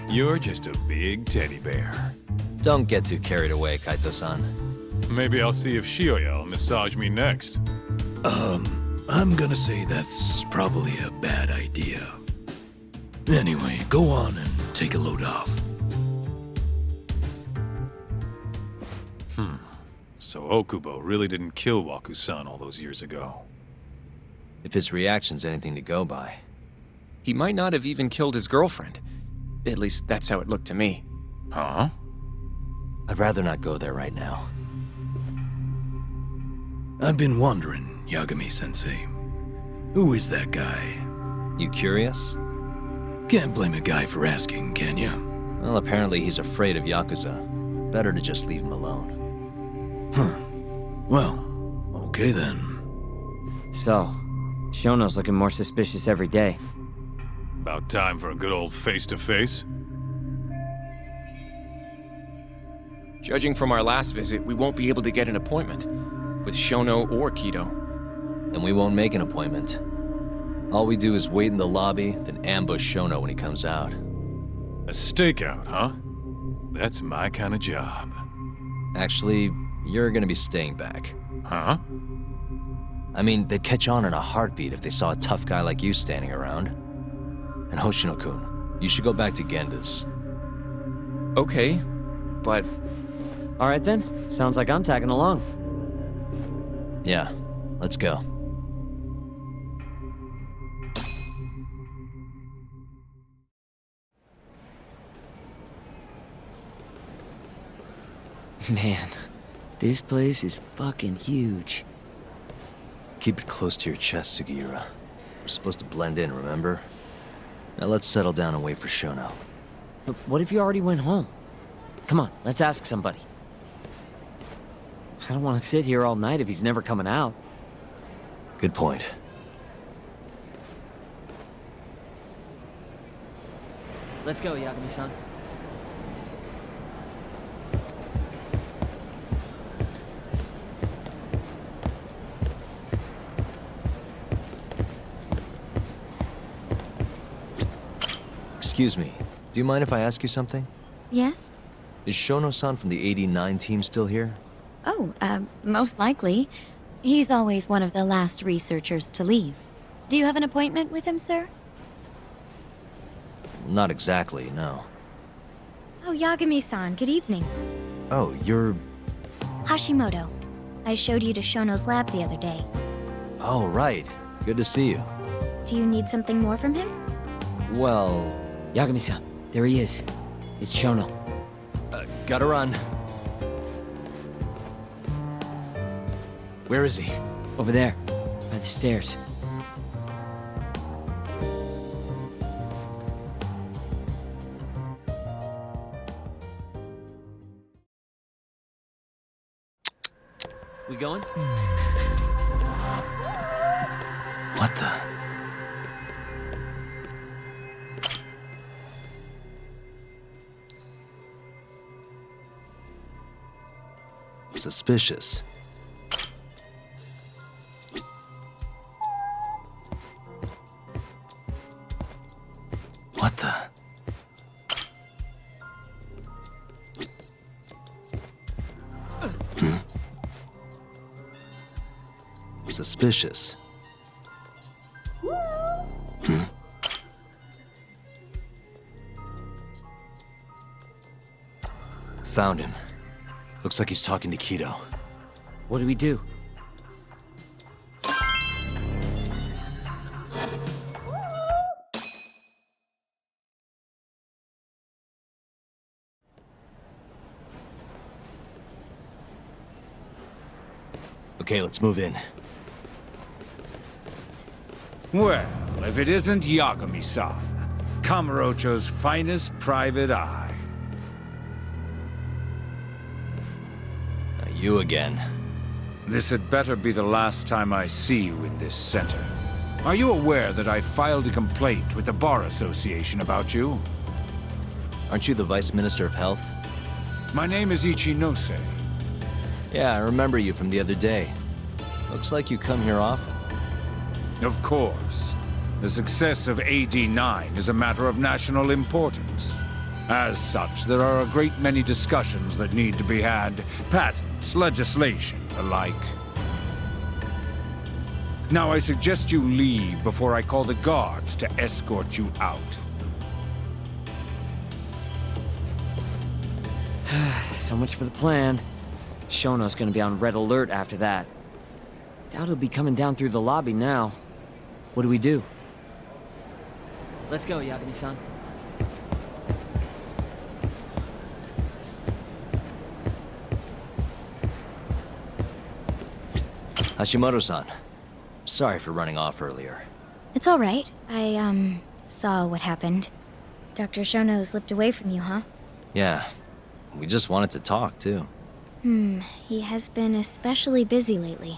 You're just a big teddy bear. Don't get too carried away, Kaito-san. Maybe I'll see if Shioya will massage me next. I'm gonna say that's probably a bad idea. Anyway, go on and take a load off. So Okubo really didn't kill Waku-san all those years ago. If his reaction's anything to go by. He might not have even killed his girlfriend. At least that's how it looked to me. Huh? I'd rather not go there right now. I've been wondering, Yagami-sensei. Who is that guy? You curious? Can't blame a guy for asking, can you? Well, apparently he's afraid of Yakuza. Better to just leave him alone. Huh. Well, okay then. So, Shono's looking more suspicious every day. About time for a good old face-to-face. Judging from our last visit, we won't be able to get an appointment with Shono or Kido. And we won't make an appointment. All we do is wait in the lobby, then ambush Shono when he comes out. A stakeout, huh? That's my kind of job. Actually, you're gonna be staying back. Huh? I mean, they'd catch on in a heartbeat if they saw a tough guy like you standing around. And Hoshino-kun, you should go back to Genda's. Okay, but... All right then. Sounds like I'm tagging along. Yeah, let's go. Man, this place is fucking huge. Keep it close to your chest, Sugiura. We're supposed to blend in, remember? Now let's settle down and wait for Shono. But what if you already went home? Come on, let's ask somebody. I don't want to sit here all night if he's never coming out. Good point. Let's go, Yagami-san. Excuse me, do you mind if I ask you something? Yes? Is Shono-san from the 89 team still here? Oh, most likely. He's always one of the last researchers to leave. Do you have an appointment with him, sir? Not exactly, no. Oh, Yagami-san, good evening. Oh, you're... Hashimoto. I showed you to Shono's lab the other day. Oh, right. Good to see you. Do you need something more from him? Well... Yagami-san, there he is. It's Shono. Gotta run. Where is he? Over there, by the stairs. We going? What the... Suspicious. What the... Suspicious. Found him. Looks like he's talking to Kido. What do we do? Okay, let's move in. Well, if it isn't Yagami-san, Kamurocho's finest private eye. You again. This had better be the last time I see you in this center. Are you aware that I filed a complaint with the Bar Association about you? Aren't you the Vice Minister of Health? My name is Ichinose. Yeah, I remember you from the other day. Looks like you come here often. Of course. The success of AD9 is a matter of national importance. As such, there are a great many discussions that need to be had. Patents, legislation, alike. Now I suggest you leave before I call the guards to escort you out. So much for the plan. Shono's gonna be on red alert after that. Doubt he'll be coming down through the lobby now. What do we do? Let's go, Yagami-san. Hashimoto-san. Sorry for running off earlier. It's all right. I, saw what happened. Dr. Shono slipped away from you, huh? Yeah. We just wanted to talk, too. He has been especially busy lately.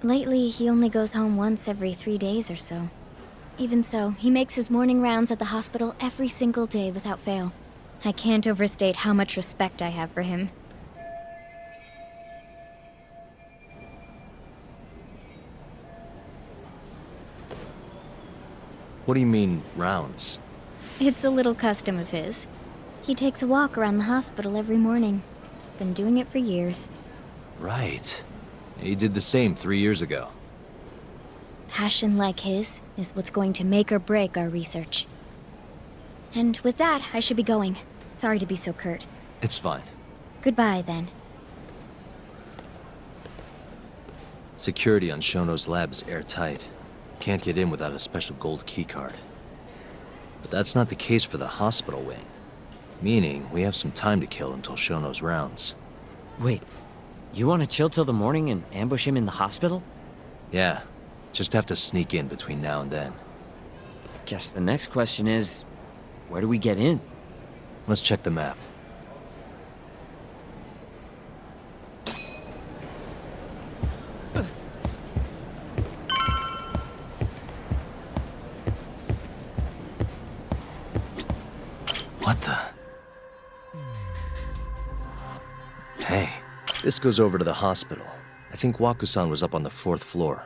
Lately, he only goes home once every 3 days or so. Even so, he makes his morning rounds at the hospital every single day without fail. I can't overstate how much respect I have for him. What do you mean, rounds? It's a little custom of his. He takes a walk around the hospital every morning. Been doing it for years. Right. He did the same 3 years ago. Passion like his is what's going to make or break our research. And with that, I should be going. Sorry to be so curt. It's fine. Goodbye, then. Security on Shono's lab is airtight. Can't get in without a special gold keycard. But that's not the case for the hospital wing. Meaning, we have some time to kill until Shono's rounds. Wait, you want to chill till the morning and ambush him in the hospital? Yeah, just have to sneak in between now and then. Guess the next question is, where do we get in? Let's check the map. What the? Hey, this goes over to the hospital. I think Waku-san was up on the 4th floor.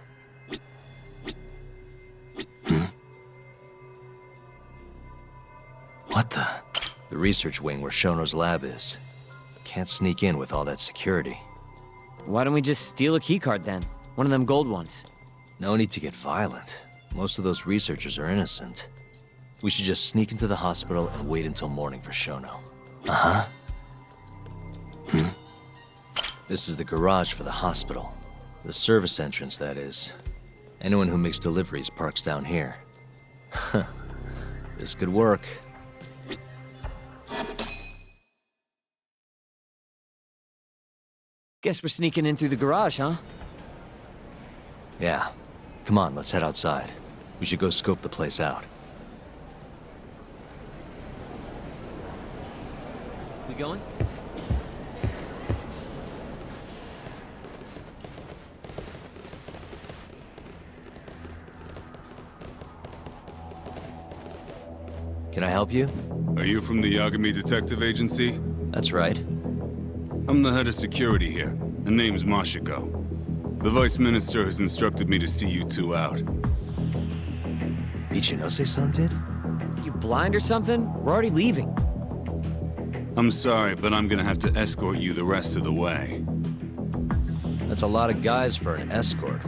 What the? The research wing where Shono's lab is. Can't sneak in with all that security. Why don't we just steal a keycard then? One of them gold ones. No need to get violent. Most of those researchers are innocent. We should just sneak into the hospital and wait until morning for Shono. Uh-huh. This is the garage for the hospital. The service entrance, that is. Anyone who makes deliveries parks down here. This could work. Guess we're sneaking in through the garage, huh? Yeah. Come on, let's head outside. We should go scope the place out. We going? Can I help you? Are you from the Yagami Detective Agency? That's right. I'm the head of security here. The name's Mashiko. The Vice Minister has instructed me to see you two out. Ichinose-san did? You blind or something? We're already leaving. I'm sorry, but I'm gonna have to escort you the rest of the way. That's a lot of guys for an escort.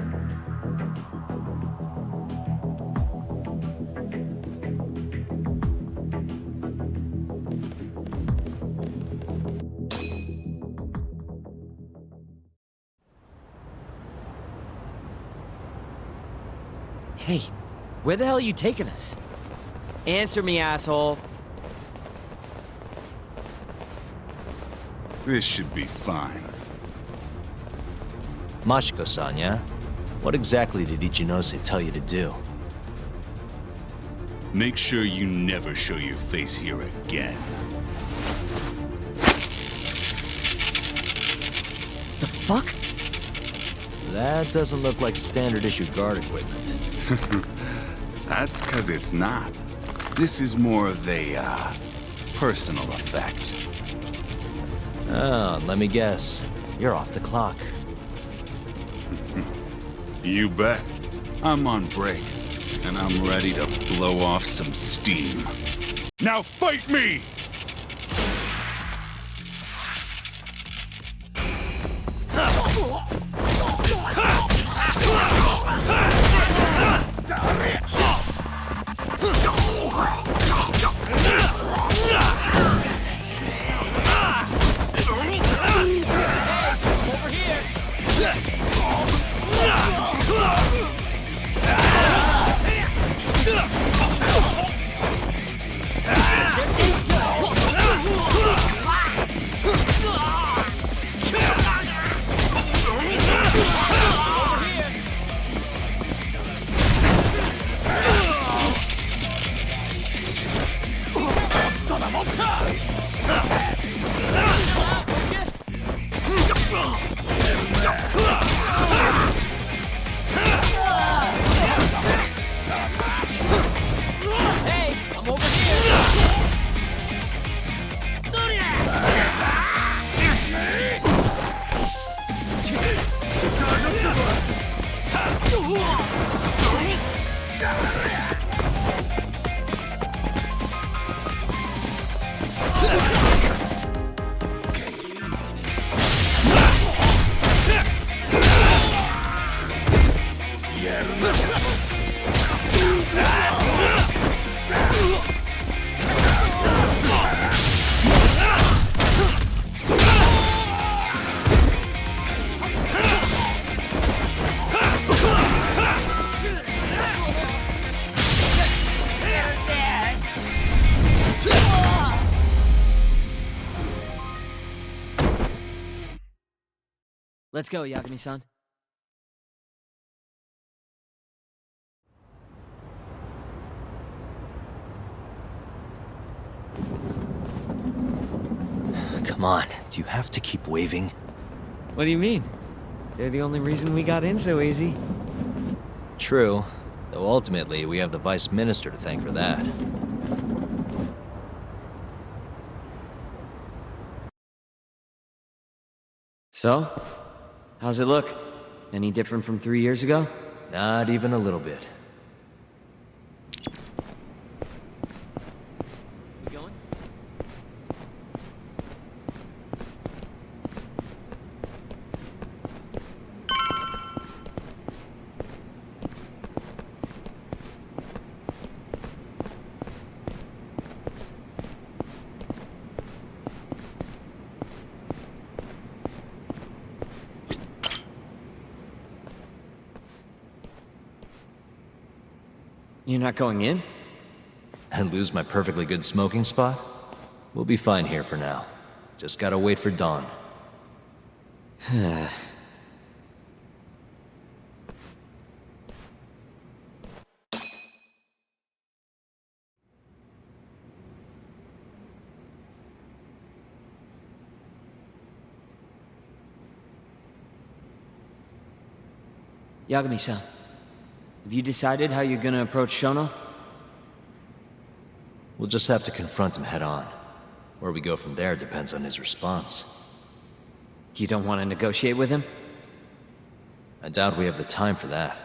Hey, where the hell are you taking us? Answer me, asshole. This should be fine. Mashiko-san, yeah? What exactly did Ichinose tell you to do? Make sure you never show your face here again. The fuck? That doesn't look like standard issue guard equipment. That's 'cause it's not. This is more of a, personal effect. Oh, let me guess. You're off the clock. You bet. I'm on break, and I'm ready to blow off some steam. Now fight me! Let's go, Yagami-san. Come on, do you have to keep waving? What do you mean? They're the only reason we got in so easy. True, though ultimately we have the Vice Minister to thank for that. So? How's it look? Any different from 3 years ago? Not even a little bit. We going? You're not going in? And lose my perfectly good smoking spot? We'll be fine here for now. Just gotta wait for dawn. Yagami-san, have you decided how you're gonna approach Shono? We'll just have to confront him head on. Where we go from there depends on his response. You don't want to negotiate with him? I doubt we have the time for that.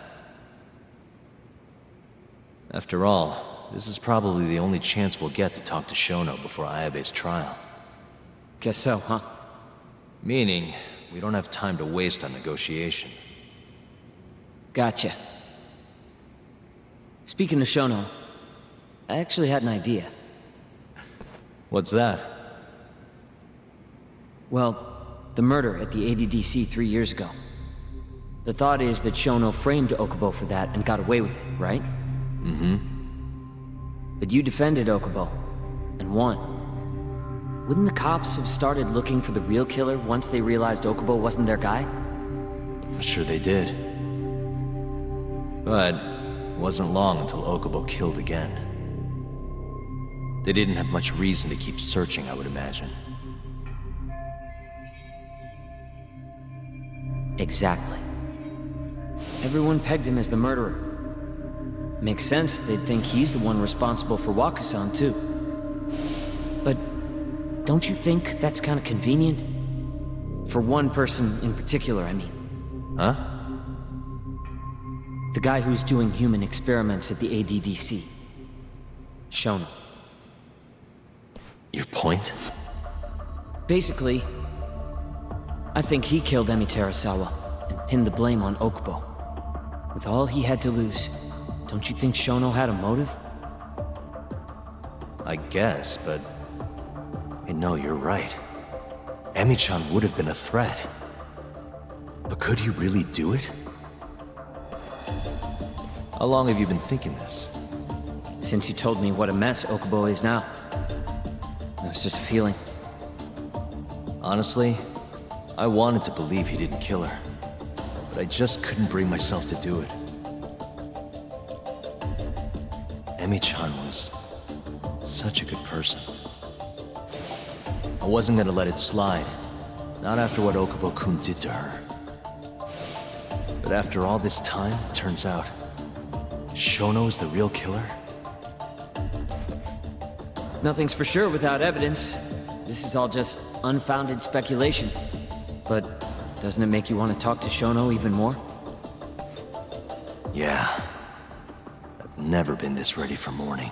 After all, this is probably the only chance we'll get to talk to Shono before Ayabe's trial. Guess so, huh? Meaning, we don't have time to waste on negotiation. Gotcha. Speaking of Shono, I actually had an idea. What's that? Well, the murder at the ADDC 3 years ago. The thought is that Shono framed Okubo for that and got away with it, right? Mm-hmm. But you defended Okubo, and won. Wouldn't the cops have started looking for the real killer once they realized Okubo wasn't their guy? I'm sure they did. But it wasn't long until Okubo killed again. They didn't have much reason to keep searching, I would imagine. Exactly. Everyone pegged him as the murderer. Makes sense, they'd think he's the one responsible for Wakusan, too. But don't you think that's kind of convenient? For one person in particular, I mean. Huh? The guy who's doing human experiments at the ADDC. Shono. Your point? Basically, I think he killed Emi Terasawa and pinned the blame on Okubo. With all he had to lose, don't you think Shono had a motive? I guess, but... Hey, no, you're right. Emi-chan would have been a threat. But could he really do it? How long have you been thinking this? Since you told me what a mess Okubo is now. It was just a feeling. Honestly, I wanted to believe he didn't kill her. But I just couldn't bring myself to do it. Emi-chan was such a good person. I wasn't gonna let it slide. Not after what Okubo-kun did to her. But after all this time, it turns out Shono is the real killer? Nothing's for sure without evidence. This is all just unfounded speculation. But doesn't it make you want to talk to Shono even more? Yeah. I've never been this ready for morning.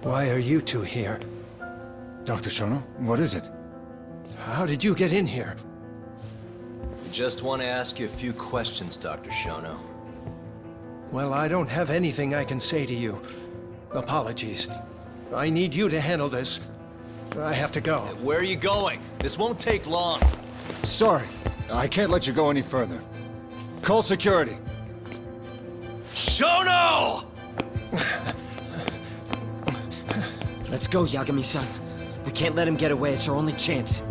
Why are you two here? Dr. Shono, what is it? How did you get in here? We just want to ask you a few questions, Dr. Shono. Well, I don't have anything I can say to you. Apologies. I need you to handle this. I have to go. Where are you going? This won't take long. Sorry, I can't let you go any further. Call security. Shono! Let's go, Yagami-san. We can't let him get away. It's our only chance.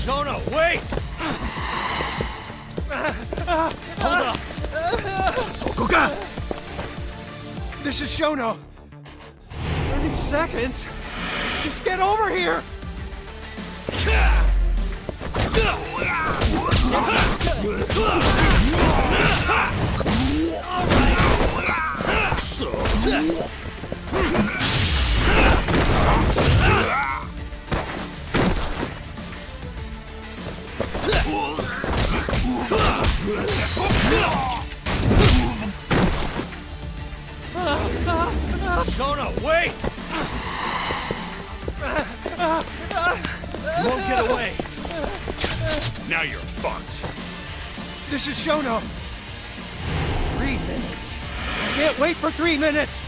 Shono, wait! Hold up! Sokoka! This is Shono. 30 seconds? Just get over here! Shono, wait! You won't get away. Now you're fucked. This is Shono. 3 minutes. I can't wait for 3 minutes.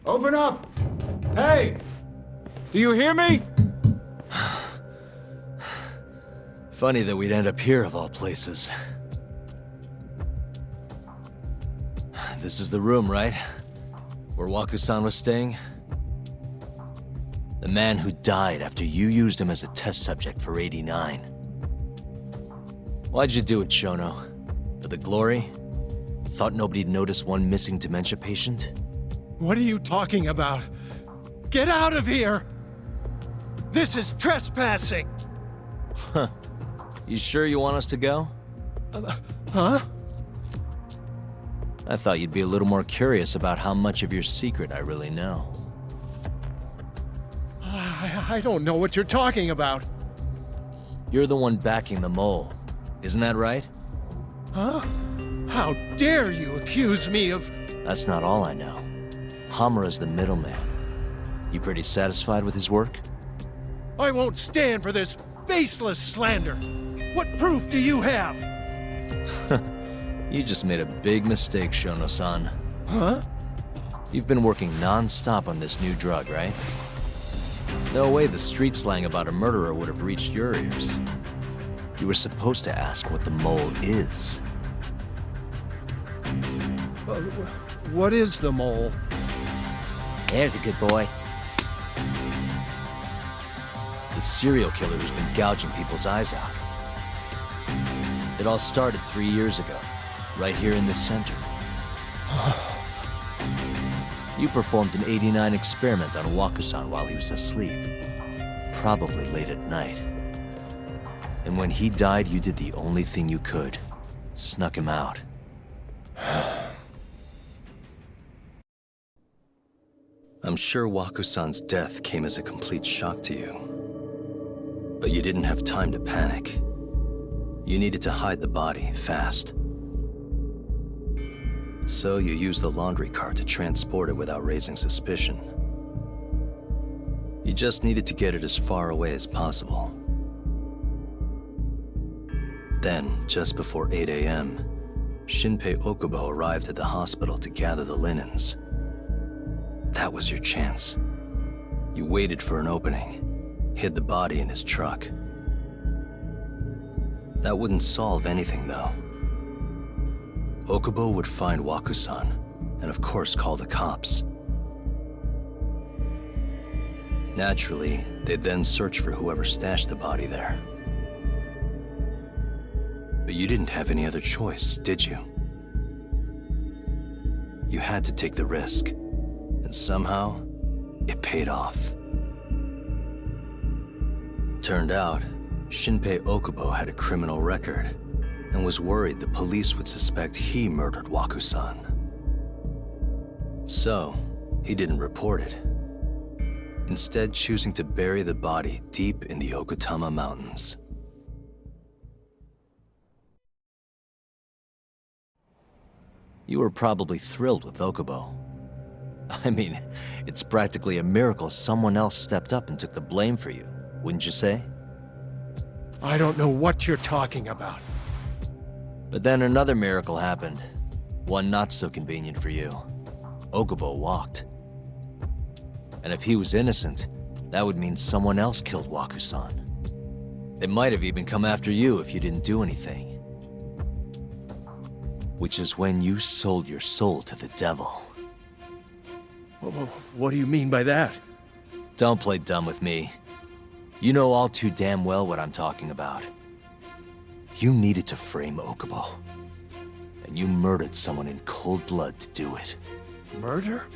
Open up! Hey! Do you hear me? Funny that we'd end up here of all places. This is the room, right? Where Waku-san was staying? The man who died after you used him as a test subject for 89. Why'd you do it, Shono? For the glory? Thought nobody'd notice one missing dementia patient? What are you talking about? Get out of here! This is trespassing! Huh. You sure you want us to go? Huh? I thought you'd be a little more curious about how much of your secret I really know. I don't know what you're talking about. You're the one backing the mole, isn't that right? Huh? How dare you accuse me of... That's not all I know. Hamura's the middleman. You pretty satisfied with his work? I won't stand for this baseless slander. What proof do you have? You just made a big mistake, Shono-san. Huh? You've been working non-stop on this new drug, right? No way the street slang about a murderer would have reached your ears. You were supposed to ask what the mole is. What is the mole? There's a good boy. The serial killer who's been gouging people's eyes out. It all started 3 years ago, right here in the center. You performed an '89 experiment on Waku-san while he was asleep. Probably late at night. And when he died, you did the only thing you could. Snuck him out. I'm sure Waku-san's death came as a complete shock to you. But you didn't have time to panic. You needed to hide the body, fast. So you used the laundry cart to transport it without raising suspicion. You just needed to get it as far away as possible. Then, just before 8 a.m., Shinpei Okubo arrived at the hospital to gather the linens. That was your chance. You waited for an opening, hid the body in his truck. That wouldn't solve anything, though. Okubo would find Waku-san, and of course call the cops. Naturally, they'd then search for whoever stashed the body there. But you didn't have any other choice, did you? You had to take the risk, and somehow, it paid off. Turned out, Shinpei Okubo had a criminal record, and was worried the police would suspect he murdered Waku-san. So, he didn't report it, instead choosing to bury the body deep in the Okutama Mountains. You were probably thrilled with Okubo. I mean, it's practically a miracle someone else stepped up and took the blame for you, wouldn't you say? I don't know what you're talking about. But then another miracle happened. One not so convenient for you. Okubo walked. And if he was innocent, that would mean someone else killed Waku-san. They might have even come after you if you didn't do anything. Which is when you sold your soul to the devil. What do you mean by that? Don't play dumb with me. You know all too damn well what I'm talking about. You needed to frame Okubo. And you murdered someone in cold blood to do it. Murder?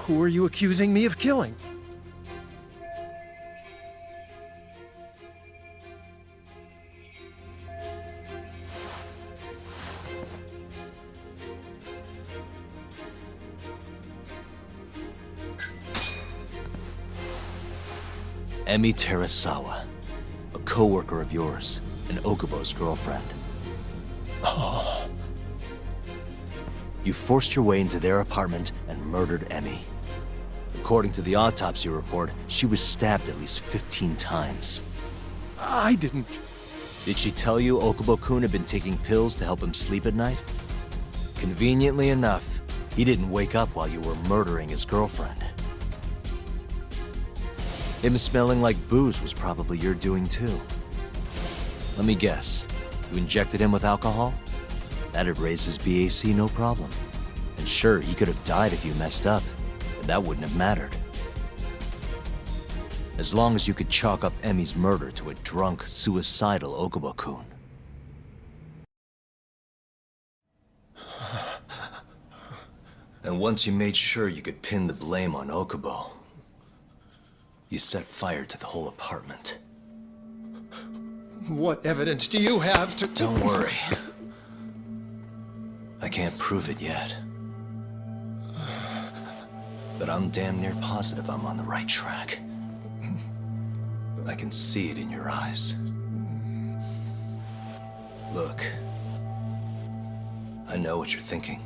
Who are you accusing me of killing? Emi Terasawa, a co-worker of yours, and Okubo's girlfriend. Oh. You forced your way into their apartment and murdered Emi. According to the autopsy report, she was stabbed at least 15 times. I didn't. Did she tell you Okubo-kun had been taking pills to help him sleep at night? Conveniently enough, he didn't wake up while you were murdering his girlfriend. Him smelling like booze was probably your doing too. Let me guess, you injected him with alcohol? That'd raise his BAC no problem. And sure, he could have died if you messed up, but that wouldn't have mattered. As long as you could chalk up Emi's murder to a drunk, suicidal Okubo-kun. And once you made sure you could pin the blame on Okubo, you set fire to the whole apartment. What evidence do you have to... Don't worry. I can't prove it yet. But I'm damn near positive I'm on the right track. I can see it in your eyes. Look, I know what you're thinking.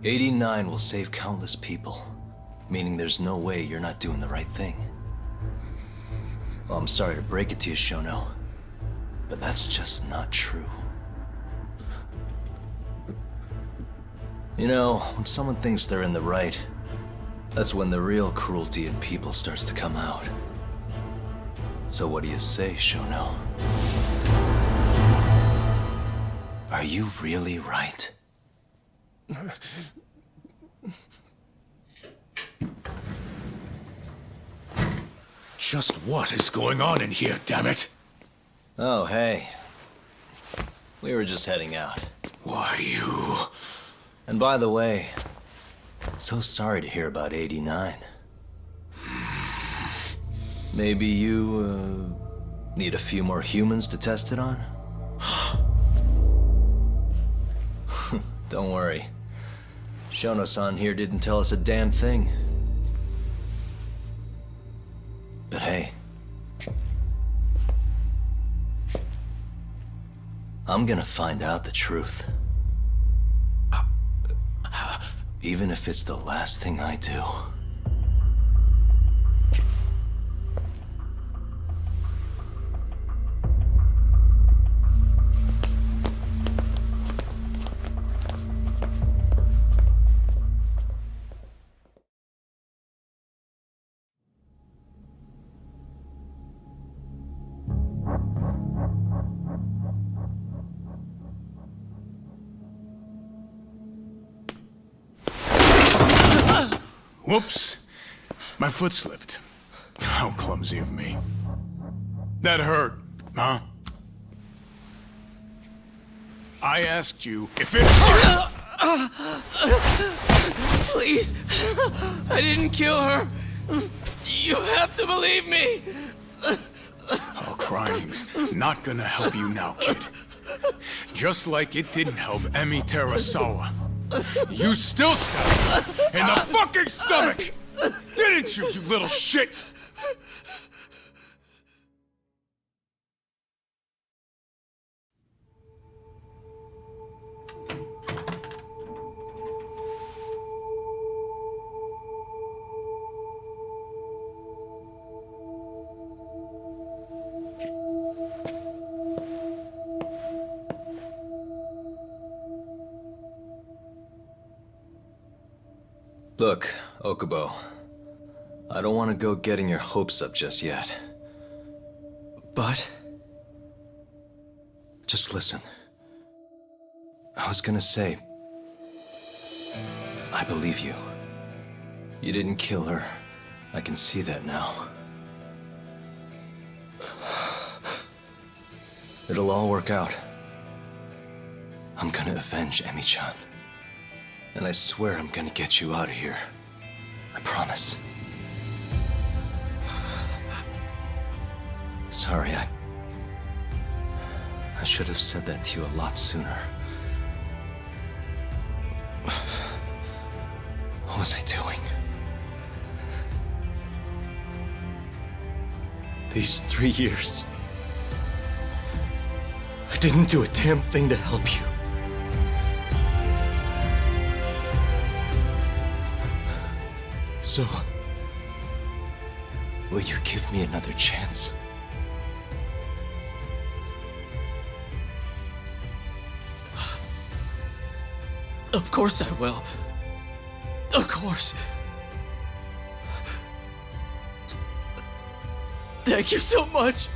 89 will save countless people, meaning there's no way you're not doing the right thing. Well, I'm sorry to break it to you, Shono, but that's just not true. You know, when someone thinks they're in the right, that's when the real cruelty in people starts to come out. So what do you say, Shono? Are you really right? Just what is going on in here, damn it? Oh, hey. We were just heading out. Why, you... And by the way, so sorry to hear about 89. Maybe you, need a few more humans to test it on? Don't worry. Shono-san here didn't tell us a damn thing. But hey, I'm gonna find out the truth. Even if it's the last thing I do. Whoops. My foot slipped. How clumsy of me. That hurt, huh? I asked you if it hurt! Please! I didn't kill her! You have to believe me! Oh, crying's not gonna help you now, kid. Just like it didn't help Emi Terasawa. You still stabbed her in the fucking stomach! Didn't you, you little shit? Look, Okubo, I don't want to go getting your hopes up just yet. But? Just listen. I was gonna say, I believe you. You didn't kill her. I can see that now. It'll all work out. I'm gonna avenge Emi-chan. And I swear I'm gonna get you out of here. I promise. Sorry, I should have said that to you a lot sooner. What was I doing? These 3 years, I didn't do a damn thing to help you. So, will you give me another chance? Of course I will. Of course. Thank you so much.